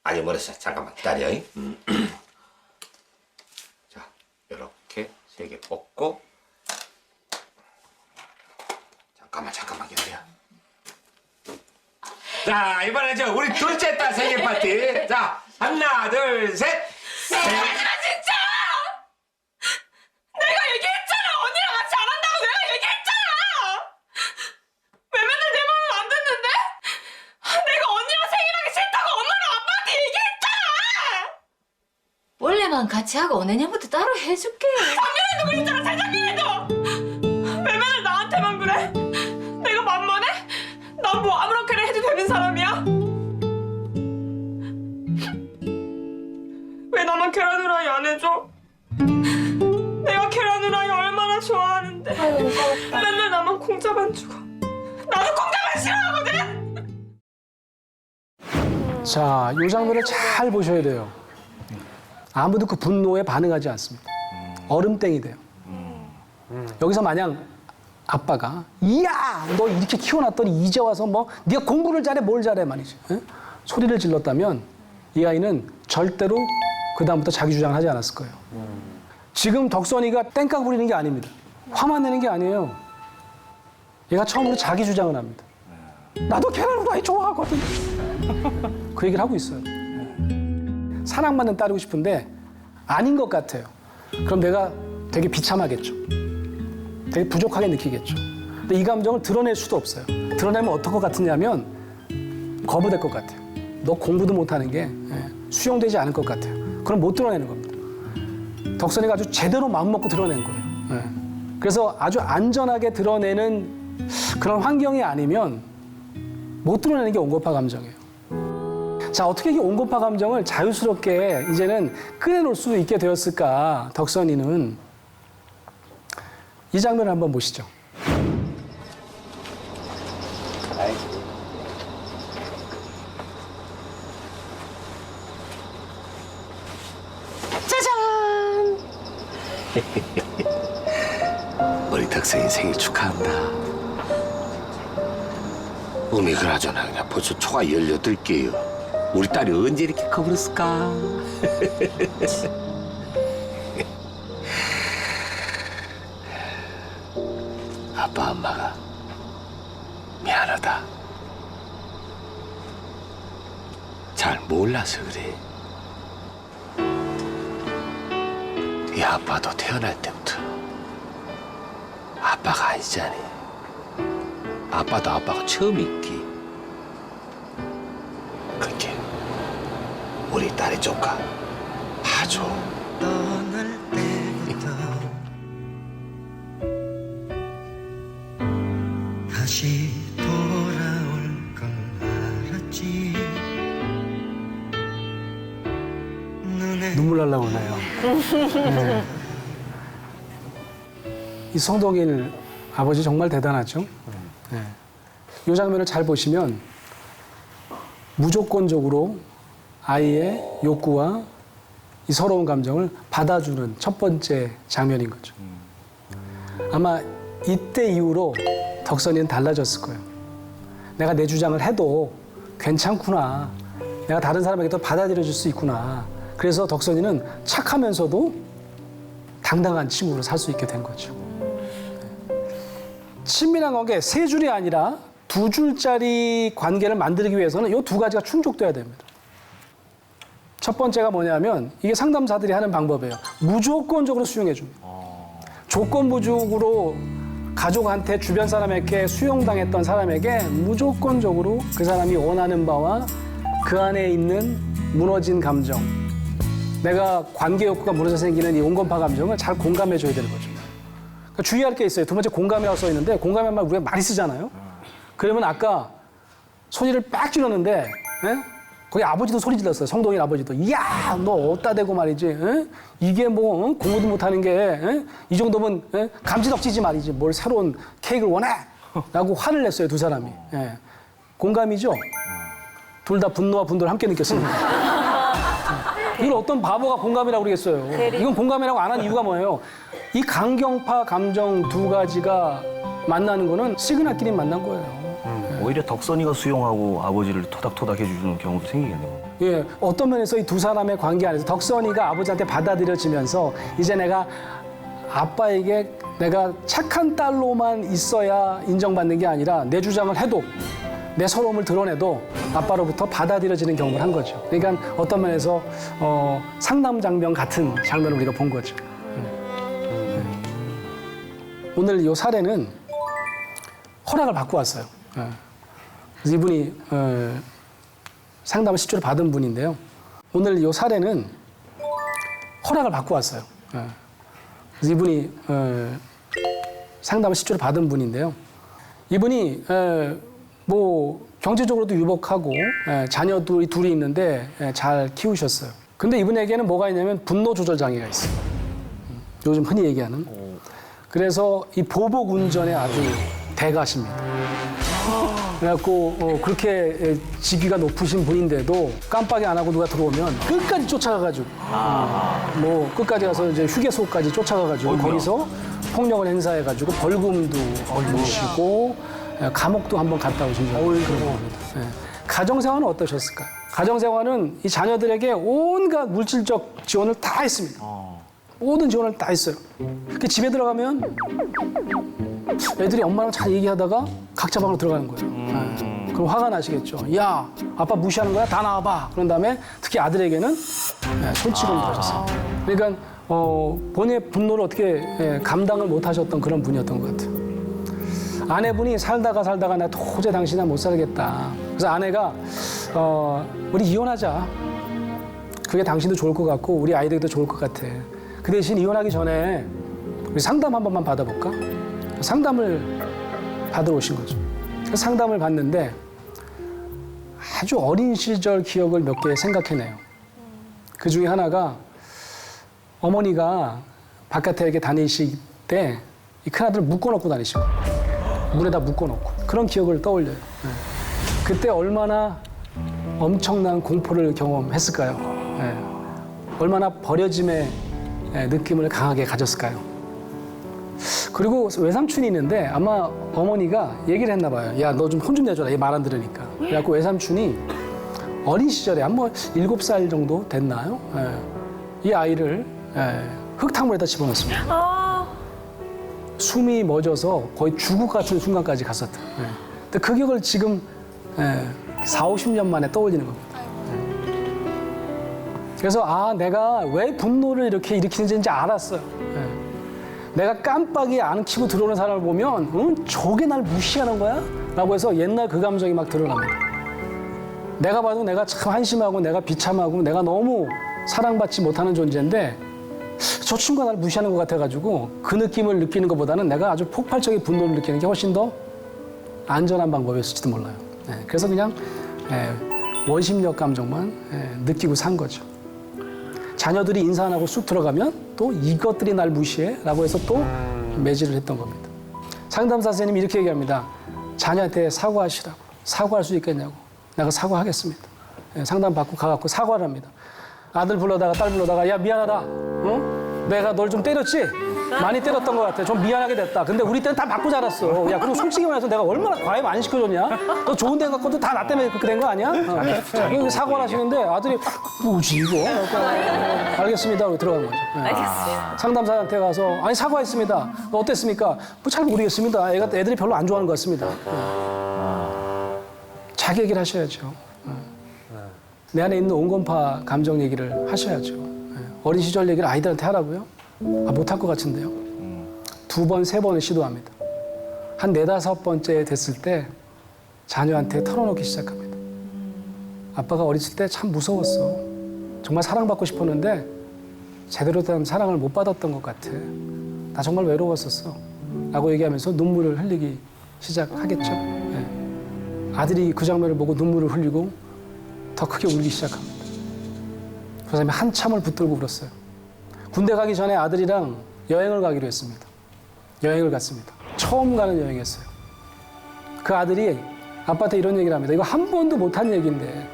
Speaker 8: 아직 멀었어. 잠깐만 기다려. 자, 이렇게 3개 뽑고 잠깐만 기다려. 자, 이번에 우리 둘째 딸 생일 파티. 자, 하나, 둘, 셋.
Speaker 6: 진짜! 내가 얘기했잖아! 언니랑 같이 안 한다고 내가 얘기했잖아! 왜 맨날 내 말을 안 듣는데? 내가 언니랑 생일하기 싫다고 엄마랑 아빠한테 얘기했잖아!
Speaker 9: 원래만 같이 하고 내년부터 따로 해줄게.
Speaker 6: 작년에도 그랬잖아, 재작년에도! 왜 맨날 나한테만 그래? 내가 만만해? 난 뭐 아무렇게나 해도 되는 사람이야? 왜 나만 계란 후라이 안 해줘? 내가 계란 후라이 얼마나 좋아하는데. 맨날 나만 콩자반 주고. 나도 콩자반 싫어하거든.
Speaker 1: 자, 이 장면을 잘 보셔야 돼요. 아무도 그 분노에 반응하지 않습니다. 얼음땡이 돼요. 여기서 만약 아빠가 이야 너 이렇게 키워놨더니 이제 와서 뭐 네가 공부를 잘해 뭘 잘해 말이지. 에? 소리를 질렀다면 이 아이는 절대로 그 다음부터 자기 주장을 하지 않았을 거예요. 지금 덕선이가 땡깡 부리는 게 아닙니다. 화만 내는 게 아니에요. 얘가 처음으로 자기 주장을 합니다. 나도 계란 후라이 좋아하거든. 그 얘기를 하고 있어요. 사랑받는 딸이고 싶은데 아닌 것 같아요. 그럼 내가 되게 비참하겠죠. 되게 부족하게 느끼겠죠. 근데 이 감정을 드러낼 수도 없어요. 드러내면 어떨 것 같으냐면 거부될 것 같아요. 너 공부도 못하는 게 수용되지 않을 것 같아요. 그럼 못 드러내는 겁니다. 덕선이가 아주 제대로 마음먹고 드러낸 거예요. 예. 그래서 아주 안전하게 드러내는 그런 환경이 아니면 못 드러내는 게 온고파 감정이에요. 자, 어떻게 이 온고파 감정을 자유스럽게 이제는 꺼내놓을 수 있게 되었을까? 덕선이는 이 장면을 한번 보시죠.
Speaker 8: 우리 덕선이 생일 축하한다. 어미 그나저나 그냥 벌써 초가 18개요. 우리 딸이 언제 이렇게 커버렸을까? 아빠 엄마가 미안하다. 잘 몰라서 그래. 이 아빠도 태어날 때부터 아빠가 아니잖니. 아빠도 아빠가 처음이기. 그렇게 우리 딸의 조카 봐줘.
Speaker 7: 떠날 때부터 다시 돌아올 걸 알았지. 눈에
Speaker 1: 눈물 날라고 그러네요. 네. 이 성동일 아버지 정말 대단하죠. 네. 이 장면을 잘 보시면 무조건적으로 아이의 욕구와 이 서러운 감정을 받아주는 첫 번째 장면인 거죠. 아마 이때 이후로 덕선이는 달라졌을 거예요. 내가 내 주장을 해도 괜찮구나. 내가 다른 사람에게도 받아들여줄 수 있구나. 그래서 덕선이는 착하면서도 당당한 친구로 살 수 있게 된 거죠. 친밀한 관계 세 줄이 아니라 두 줄짜리 관계를 만들기 위해서는 이 두 가지가 충족돼야 됩니다. 첫 번째가 뭐냐면 이게 상담사들이 하는 방법이에요. 무조건적으로 수용해 줍니다. 조건부족으로 가족한테 주변 사람에게 수용당했던 사람에게 무조건적으로 그 사람이 원하는 바와 그 안에 있는 무너진 감정, 내가 관계 욕구가 무너져 생기는 이 온건파 감정을 잘 공감해 줘야 되는 거죠. 그러니까 주의할 게 있어요. 두 번째 공감이라고 써 있는데 공감이란 말 우리가 많이 쓰잖아요. 그러면 아까 소리를 빡 질렀는데 에? 거기 아버지도 소리 질렀어요. 성동일 아버지도. 이야 너 어디다 대고 말이지. 에? 이게 뭐 공부도 못하는 게 이 정도면 감지덕지지 말이지. 뭘 새로운 케이크를 원해? 라고 화를 냈어요. 두 사람이. 예. 공감이죠? 둘 다 분노와 분노를 함께 느꼈습니다. 이걸 어떤 바보가 공감이라고 그러겠어요. 이건 공감이라고 안 한 이유가 뭐예요? 이 강경파 감정 두 가지가 만나는 거는 시그널끼리 만난 거예요.
Speaker 5: 오히려 덕선이가 수용하고 아버지를 토닥토닥 해주는 경우도 생기겠네요.
Speaker 1: 예, 어떤 면에서 이 두 사람의 관계 안에서 덕선이가 아버지한테 받아들여지면서 이제 내가 아빠에게 내가 착한 딸로만 있어야 인정받는 게 아니라 내 주장을 해도 내 서러움을 드러내도 아빠로부터 받아들여지는 경험을 한 거죠. 그러니까 어떤 면에서 상남 장면 같은 장면을 우리가 본 거죠. 오늘 이 사례는 허락을 받고 왔어요. 그래서 이분이 상담을 실제로 받은 분인데요. 오늘 이 사례는 허락을 받고 왔어요. 그래서 이분이 상담을 실제로 받은 분인데요. 이분이 뭐 경제적으로도 유복하고 자녀들이 둘이 있는데 잘 키우셨어요. 근데 이분에게는 뭐가 있냐면 분노 조절 장애가 있어요. 요즘 흔히 얘기하는. 그래서 이 보복 운전에 아주 대가십니다. 그래갖고 그렇게 직위가 높으신 분인데도 깜빡이 안 하고 누가 들어오면 끝까지 쫓아가가지고 뭐 끝까지 가서 이제 휴게소까지 쫓아가가지고 거기서 폭력을 행사해가지고 벌금도 물으시고 감옥도 한번 갔다 오신 적이 그런 겁니다. 가정생활은 어떠셨을까요? 가정생활은 이 자녀들에게 온갖 물질적 지원을 다 했습니다. 모든 지원을 다 했어요. 그 집에 들어가면 애들이 엄마랑 잘 얘기하다가 각자 방으로 들어가는 거예요. 그럼 화가 나시겠죠. 야, 아빠 무시하는 거야? 다 나와봐. 그런 다음에 특히 아들에게는 솔직을 하셨어요. 그러니까 본인의 분노를 어떻게 감당을 못 하셨던 그런 분이었던 것 같아요. 아내분이 살다가 나 도저히 당신이랑 못 살겠다. 그래서 아내가 우리 이혼하자. 그게 당신도 좋을 것 같고 우리 아이들도 좋을 것 같아. 그 대신 이혼하기 전에 우리 상담 한 번만 받아볼까? 상담을 받으러 오신 거죠. 그 상담을 받는데 아주 어린 시절 기억을 몇 개 생각해내요. 그 중에 하나가 어머니가 바깥에 이렇게 다니실 때 이 큰아들을 묶어놓고 다니시고 문에다 묶어놓고 그런 기억을 떠올려요. 예. 그때 얼마나 엄청난 공포를 경험했을까요? 예. 얼마나 버려짐의 느낌을 강하게 가졌을까요? 그리고 외삼촌이 있는데 아마 어머니가 얘기를 했나 봐요. 야, 너 좀 혼 좀 내줘라. 얘 말 안 들으니까. 그래갖고 외삼촌이 어린 시절에 한 뭐 7살 정도 됐나요? 이 아이를 흙탕물에다 집어넣습니다. 숨이 멎어서 거의 죽을 것 같은 순간까지 갔었다. 근데 그 기억을 지금 4, 50년 만에 떠올리는 겁니다. 그래서 아, 내가 왜 분노를 이렇게 일으키는지 이제 알았어요. 내가 깜빡이 안 켜고 들어오는 사람을 보면 저게 날 무시하는 거야? 라고 해서 옛날 그 감정이 막 드러납니다. 내가 봐도 내가 참 한심하고 내가 비참하고 내가 너무 사랑받지 못하는 존재인데 저 친구가 날 무시하는 것 같아가지고 그 느낌을 느끼는 것보다는 내가 아주 폭발적인 분노를 느끼는 게 훨씬 더 안전한 방법이었을지도 몰라요. 그래서 그냥 원심력 감정만 느끼고 산 거죠. 자녀들이 인사 안 하고 쑥 들어가면 또 이것들이 날 무시해 라고 해서 또 매질을 했던 겁니다. 상담사 선생님이 이렇게 얘기합니다. 자녀한테 사과하시라고. 사과할 수 있겠냐고. 내가 사과하겠습니다. 상담 받고 가갖고 사과를 합니다. 아들 불러다가 딸 불러다가 야, 미안하다. 내가 널 좀 때렸지? 많이 때렸던 것 같아. 좀 미안하게 됐다. 근데 우리 때는 다 맞고 자랐어. 야, 그리고 솔직히 말해서 내가 얼마나 과외 많이 시켜줬냐? 너 좋은 데 갖고도 다 나 때문에 그렇게 된 거 아니야? 여기 사과를 하시는데 아들이 뭐지 이거? 알겠습니다. 하고 들어간 거죠.
Speaker 2: 알겠어요.
Speaker 1: 상담사한테 가서 아니 사과했습니다. 어땠습니까? 뭐 잘 모르겠습니다. 애들이 별로 안 좋아하는 것 같습니다. 자기 얘기를 하셔야죠. 내 안에 있는 온건파 감정 얘기를 하셔야죠. 어린 시절 얘기를 아이들한테 하라고요? 못할 것 같은데요. 2번, 3번을 시도합니다. 한 4, 5번째 됐을 때 자녀한테 털어놓기 시작합니다. 아빠가 어렸을 때 참 무서웠어. 정말 사랑받고 싶었는데 제대로 된 사랑을 못 받았던 것 같아. 나 정말 외로웠었어. 라고 얘기하면서 눈물을 흘리기 시작하겠죠. 아들이 그 장면을 보고 눈물을 흘리고 더 크게 울기 시작합니다. 그 사람이 한참을 붙들고 울었어요. 군대 가기 전에 아들이랑 여행을 가기로 했습니다. 여행을 갔습니다. 처음 가는 여행이었어요. 그 아들이 아빠한테 이런 얘기를 합니다. 이거 한 번도 못한 얘기인데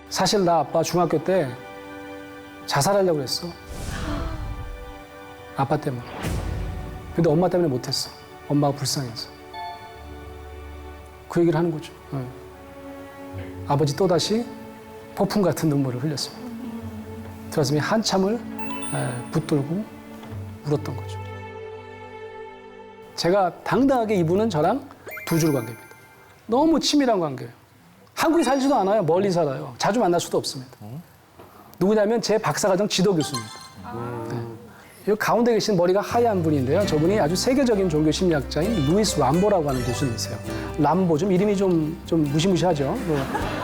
Speaker 1: 사실 나 아빠 중학교 때 자살하려고 했어. 아빠 때문에. 근데 엄마 때문에 못했어. 엄마가 불쌍해서. 그 얘기를 하는 거죠. 아버지 또다시 폭풍 같은 눈물을 흘렸습니다. 들었으면 한참을 붙들고 울었던 거죠. 제가 당당하게 이분은 저랑 2줄 관계입니다. 너무 치밀한 관계예요. 한국에 살지도 않아요. 멀리 살아요. 자주 만날 수도 없습니다. 누구냐면 제 박사과정 지도 교수입니다. 여기 가운데 계신 머리가 하얀 분인데요. 저분이 아주 세계적인 종교 심리학자인 루이스 람보라고 하는 교수님이세요. 람보, 좀 이름이 좀 무시무시하죠.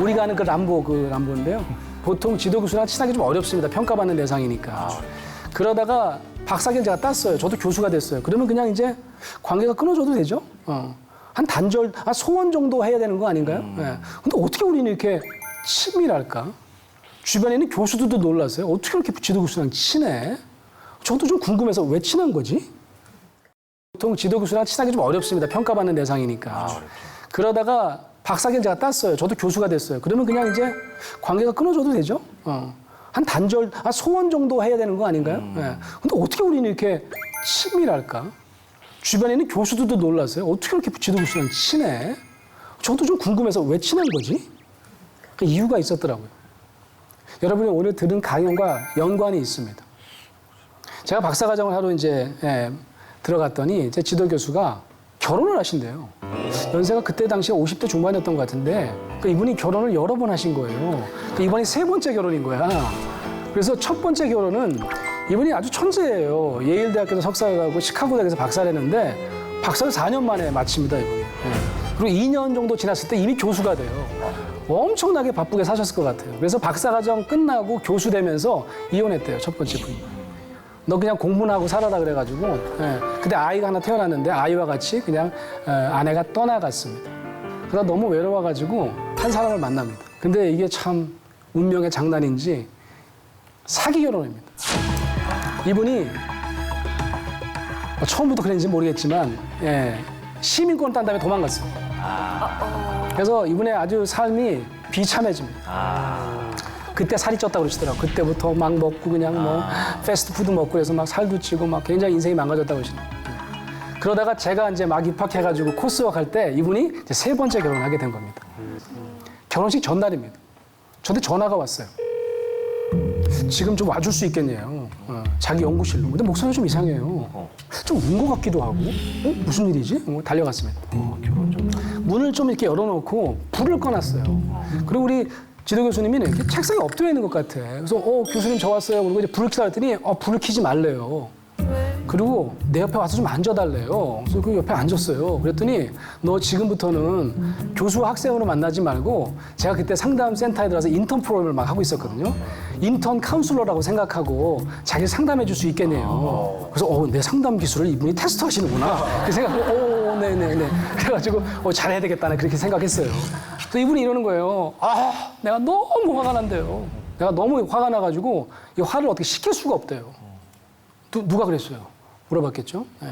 Speaker 1: 우리가 아는 그 람보인데요. 보통 지도 교수랑 친하기 좀 어렵습니다. 평가받는 대상이니까. 그러다가 박사학위를 제가 땄어요. 저도 교수가 됐어요. 그러면 그냥 이제 관계가 끊어져도 되죠. 한 단절, 소원 정도 해야 되는 거 아닌가요? 근데 어떻게 우리는 이렇게 친밀할까? 주변에 있는 교수들도 놀랐어요. 어떻게 이렇게 지도 교수랑 친해? 저도 좀 궁금해서 왜 친한 거지? 보통 지도 교수랑 친하기 좀 어렵습니다. 평가받는 대상이니까. 그러다가 박사학위를 제가 땄어요. 저도 교수가 됐어요. 그러면 그냥 이제 관계가 끊어져도 되죠. 한 단절, 소원 정도 해야 되는 거 아닌가요? 근데 어떻게 우리는 이렇게 친밀할까? 주변에 있는 교수들도 놀랐어요. 어떻게 이렇게 지도 교수랑 친해? 저도 좀 궁금해서 왜 친한 거지? 그 이유가 있었더라고요. 여러분이 오늘 들은 강연과 연관이 있습니다. 제가 박사과정을 하러 이제 들어갔더니 제 지도 교수가 결혼을 하신대요. 연세가 그때 당시에 50대 중반이었던 것 같은데 이분이 결혼을 여러 번 하신 거예요. 이번이 3번째 결혼인 거야. 그래서 첫 번째 결혼은 이분이 아주 천재예요. 예일 대학에서 석사를 가고 시카고 대학에서 박사를 했는데 박사를 4년 만에 마칩니다, 이분이. 그리고 2년 정도 지났을 때 이미 교수가 돼요. 엄청나게 바쁘게 사셨을 것 같아요. 그래서 박사과정 끝나고 교수 되면서 이혼했대요. 첫 번째 부인. 너 그냥 공부나 하고 살아라 그래가지고 예. 그때 아이가 하나 태어났는데 아이와 같이 그냥 아내가 떠나갔습니다. 그러다 너무 외로워가지고 한 사람을 만납니다. 근데 이게 참 운명의 장난인지 사기 결혼입니다. 이분이 처음부터 그랬는지 모르겠지만 예, 시민권 딴 다음에 도망갔습니다. 그래서 이분의 아주 삶이 비참해집니다. 그때 살이 쪘다고 그러시더라고요. 그때부터 막 먹고 그냥 뭐 패스트푸드 먹고 그래서 막 살도 찌고 막 굉장히 인생이 망가졌다고 그러시더라고요. 그러다가 제가 이제 막 입학해가지고 코스웍 할 때 이분이 이제 세 번째 결혼을 하게 된 겁니다. 결혼식 전날입니다. 저한테 전화가 왔어요. 지금 좀 와줄 수 있겠냐요. 자기 연구실로. 근데 목소리가 좀 이상해요. 좀 운 것 같기도 하고. 무슨 일이지? 달려갔습니다. 문을 좀 이렇게 열어놓고 불을 꺼놨어요. 그리고 우리 지도 교수님이 이렇게 책상에 엎드려 있는 것 같아. 그래서 교수님 저 왔어요. 그리고 이제 불을 켜라 했더니 불을 켜지 말래요. 그리고 내 옆에 와서 좀 앉아달래요. 그래서 그 옆에 앉았어요. 그랬더니 너 지금부터는 교수와 학생으로 만나지 말고 제가 그때 상담 센터에 들어가서 인턴 프로그램을 막 하고 있었거든요. 인턴 카운슬러라고 생각하고 자기를 상담해 줄 수 있겠네요. 그래서 내 상담 기술을 이분이 테스트 하시는구나. 그 생각하고 네네네. 그래가지고 잘해야 되겠다는 그렇게 생각했어요. 그래서 이분이 이러는 거예요. 내가 너무 화가 난대요. 내가 너무 화가 나가지고 이 화를 어떻게 식힐 수가 없대요. 누가 그랬어요? 물어봤겠죠. 예.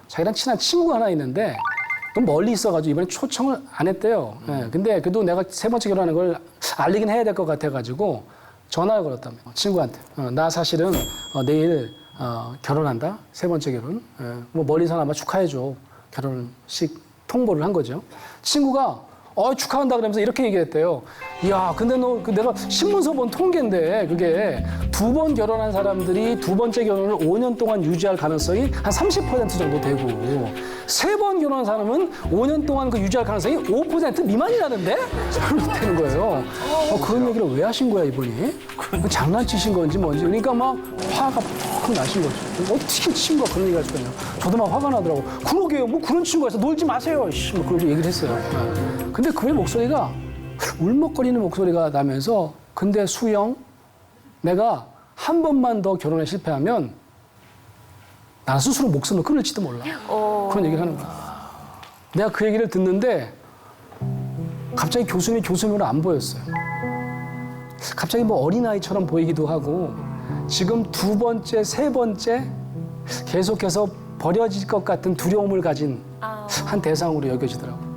Speaker 1: 자기랑 친한 친구가 하나 있는데 좀 멀리 있어가지고 이번에 초청을 안 했대요. 예. 근데 그래도 내가 세 번째 결혼하는 걸 알리긴 해야 될 것 같아가지고 전화를 걸었답니다. 친구한테. 나 사실은 내일 결혼한다. 세 번째 결혼. 예. 뭐 멀리서나마 축하해줘. 결혼식 통보를 한 거죠. 친구가 축하한다 그러면서 이렇게 얘기했대요. 이야, 근데 너 내가 신문서 본 통계인데 그게 두 번 결혼한 사람들이 두 번째 결혼을 5년 동안 유지할 가능성이 한 30% 정도 되고 세 번 결혼한 사람은 5년 동안 그 유지할 가능성이 5% 미만이라는데? 그렇게 되는 거예요. 그런 얘기를 왜 하신 거야, 이분이? 장난치신 건지 뭔지. 그러니까 막 화가 퍽 나신 거죠. 어떻게 친구가 그런 얘기 할 수가 있냐. 저도 막 화가 나더라고. 그러게요. 뭐 그런 친구가 있어. 놀지 마세요. 뭐 그런 얘기를 했어요. 근데 그의 목소리가 울먹거리는 목소리가 나면서 근데 수영, 내가 한 번만 더 결혼에 실패하면 나는 스스로 목숨을 끊을지도 몰라. 그런 얘기를 하는 거야. 내가 그 얘기를 듣는데 갑자기 교수님이 교수님으로 안 보였어요. 갑자기 뭐 어린아이처럼 보이기도 하고 지금 두 번째, 세 번째 계속해서 버려질 것 같은 두려움을 가진 한 대상으로 여겨지더라고요.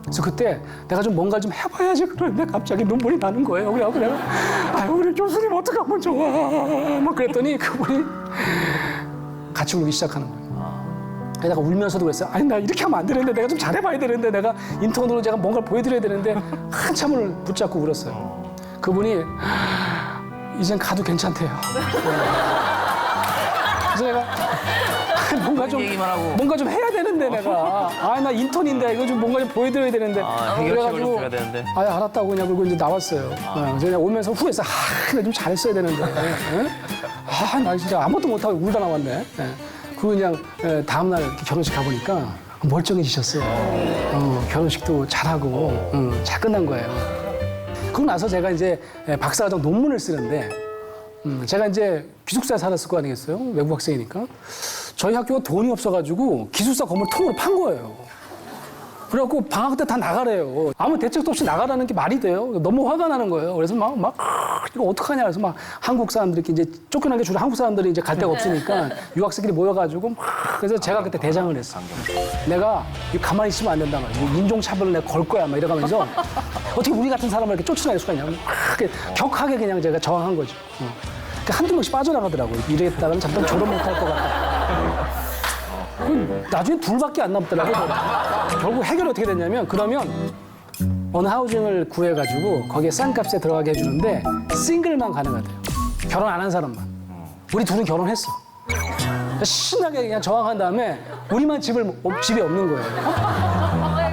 Speaker 1: 그래서 그때 내가 좀 뭔가 좀 해봐야지 그러는데 갑자기 눈물이 나는 거예요. 그래서 내가 우리 교수님 어떡하면 좋아. 막 그랬더니 그분이 같이 울기 시작하는 거예요. 내가 울면서도 그랬어요. 나 이렇게 하면 안 되는데 내가 좀 잘해봐야 되는데 내가 인턴으로 제가 뭔가를 보여드려야 되는데 한참을 붙잡고 울었어요. 그분이 이젠 가도 괜찮대요. 그래서 내가 뭔가 좀 해야 되는데 내가 나 인턴인데 이거 좀 뭔가 좀 보여드려야 되는데
Speaker 5: 해결책을 좀 줘야 되는데
Speaker 1: 알았다고 그냥 그러고 이제 나왔어요. 그래서 그냥 오면서 후회했어. 내가 좀 잘했어야 되는데 나 진짜 아무것도 못하고 울다 나왔네. 그리고 그냥 다음날 결혼식 가보니까 멀쩡해지셨어요. 결혼식도 잘하고 잘 끝난 거예요. 그러고 나서 제가 이제 박사과정 논문을 쓰는데 제가 이제 기숙사에 살았을 거 아니겠어요? 외국 학생이니까. 저희 학교가 돈이 없어가지고 기숙사 건물 통으로 판 거예요. 그래갖고 방학 때 다 나가래요. 아무 대책도 없이 나가라는 게 말이 돼요. 너무 화가 나는 거예요. 그래서 막 이거 어떡하냐. 그래서 막 한국 사람들이 이제 쫓겨난 게 주로 한국 사람들이 이제 갈 데가 없으니까 유학생들이 모여가지고 그래서 제가 그때 대장을 했어. 내가 가만히 있으면 안 된다 말이야. 인종차별을 내가 걸 거야. 막 이래가면서 어떻게 우리 같은 사람을 이렇게 쫓아낼 수가 있냐. 격하게 그냥 제가 저항한 거죠. 한두 명씩 빠져나가더라고요. 이랬다가는 잠깐 졸업 못할 것 같다. 나중에 둘밖에 안 남더라고요. 결국 해결이 어떻게 됐냐면 그러면 어느 하우징을 구해가지고 거기에 싼 값에 들어가게 해주는데 싱글만 가능하대요. 결혼 안 한 사람만. 우리 둘은 결혼했어. 신나게 그냥 저항한 다음에 우리만 집이 없는 거예요.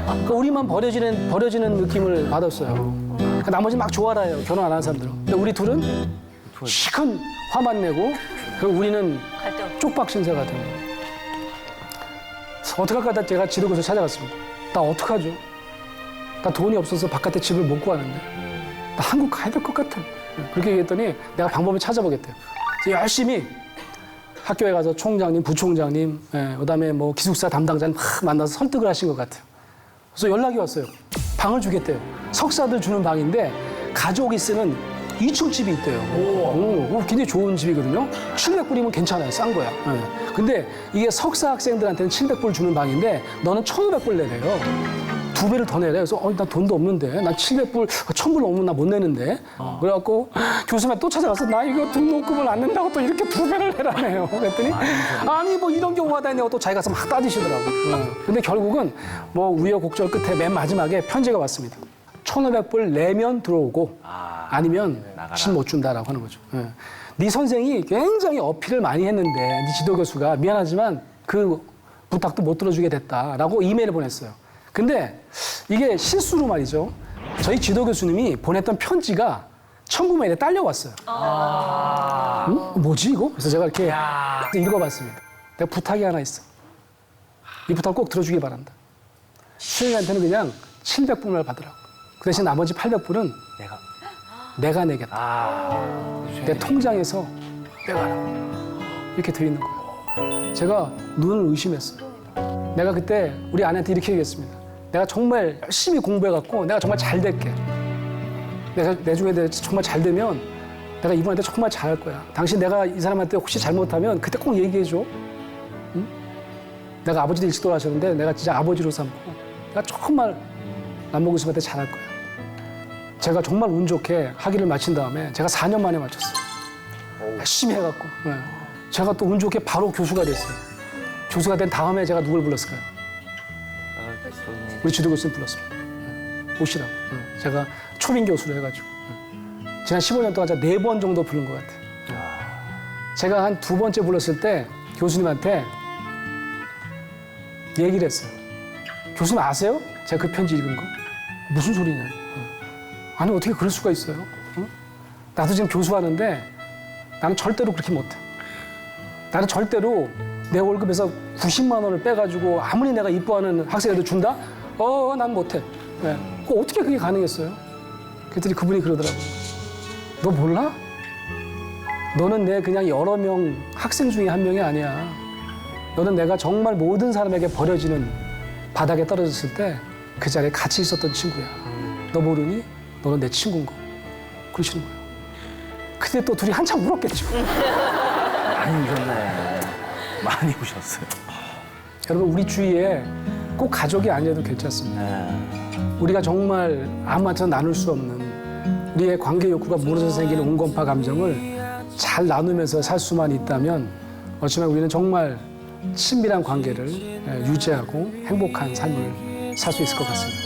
Speaker 1: 그러니까 우리만 버려지는 느낌을 받았어요. 그러니까 나머지 막 좋아라요. 결혼 안 한 사람들은. 근데 우리 둘은 시큰 화만 내고 그리고 우리는 쪽박 신세가 된 거예요. 어떡할까 제가 지도교수 찾아갔습니다. 나 어떡하죠? 나 돈이 없어서 바깥에 집을 못 구하는데 나 한국 가야 될 것 같아. 그렇게 얘기했더니 내가 방법을 찾아보겠대요. 그래서 열심히 학교에 가서 총장님, 부총장님, 그다음에 뭐 기숙사 담당자님 막 만나서 설득을 하신 것 같아요. 그래서 연락이 왔어요. 방을 주겠대요. 석사들 주는 방인데 가족이 쓰는 2층 집이 있대요. 굉장히 좋은 집이거든요. 700불이면 괜찮아요. 싼 거야. 근데 이게 석사 학생들한테는 700불 주는 방인데 너는 1,500불 내래요. 2배를 더 내래. 그래서 나 돈도 없는데 난 700불, 1,000불 넘으면 나 못 내는데. 그래갖고 교수님한테 또 찾아가서 나 이거 등록금을 안 낸다고 또 이렇게 2배를 내라네요. 그랬더니 아니 뭐 이런 경우가 다 있냐고 또 자기 가서 막 따지시더라고요. 근데 결국은 뭐 우여곡절 끝에 맨 마지막에 편지가 왔습니다. 1,500불 내면 들어오고 아니면 실 못 준다라고 하는 거죠. 네 선생이 굉장히 어필을 많이 했는데 네 지도 교수가 미안하지만 그 부탁도 못 들어주게 됐다라고 이메일을 보냈어요. 근데 이게 실수로 말이죠. 저희 지도 교수님이 보냈던 편지가 첨부 메일에 딸려왔어요. 뭐지 이거? 그래서 제가 이렇게 읽어봤습니다. 내가 부탁이 하나 있어. 이 부탁 꼭 들어주길 바란다. 수행한테는 그냥 700불만 받으라고. 그 대신 나머지 800불은 내가 내겠다. 내 통장에서 빼가라고. 이렇게 드리는 거예요. 제가 눈을 의심했어요. 내가 그때 우리 아내한테 이렇게 얘기했습니다. 내가 정말 열심히 공부해갖고 내가 정말 잘 될게. 내가 내중에 정말 잘 되면 내가 이분한테 정말 잘할 거야. 당신 내가 이 사람한테 혹시 잘못하면 그때 꼭 얘기해줘. 응? 내가 아버지도 일찍 돌아가셨는데 내가 진짜 아버지로 삼고 내가 정말 남모 교수한테 잘할 거야. 제가 정말 운 좋게 학위를 마친 다음에 제가 4년 만에 마쳤어요. 열심히 해갖고. 제가 또 운 좋게 바로 교수가 됐어요. 교수가 된 다음에 제가 누굴 불렀을까요? 우리 지도 교수님 불렀습니다. 오시라고. 제가 초빙 교수로 해가지고. 지난 15년 동안 제가 4번 정도 부른 것 같아요. 제가 한 2번째 불렀을 때 교수님한테 얘기를 했어요. 교수님 아세요? 제가 그 편지 읽은 거? 무슨 소리냐. 아니 어떻게 그럴 수가 있어요? 나도 지금 교수하는데 나는 절대로 그렇게 못해. 나는 절대로 내 월급에서 90만 원을 빼가지고 아무리 내가 이뻐하는 학생한테 준다? 난 못해. 어떻게 그게 가능했어요? 그랬더니 그분이 그러더라고요. 너 몰라? 너는 내 그냥 여러 명 학생 중에 한 명이 아니야. 너는 내가 정말 모든 사람에게 버려지는 바닥에 떨어졌을 때 그 자리에 같이 있었던 친구야. 너 모르니? 너는 내 친구인 거. 그러시는 거예요. 근데 또 둘이 한참 울었겠죠.
Speaker 5: 많이 우셨네. 많이 우셨어요.
Speaker 1: 여러분 우리 주위에 꼭 가족이 아니어도 괜찮습니다. 우리가 정말 아무한테나 나눌 수 없는 우리의 관계 욕구가 무너져 생기는 온건파 감정을 잘 나누면서 살 수만 있다면 어쩌면 우리는 정말 친밀한 관계를 유지하고 행복한 삶을 살 수 있을 것 같습니다.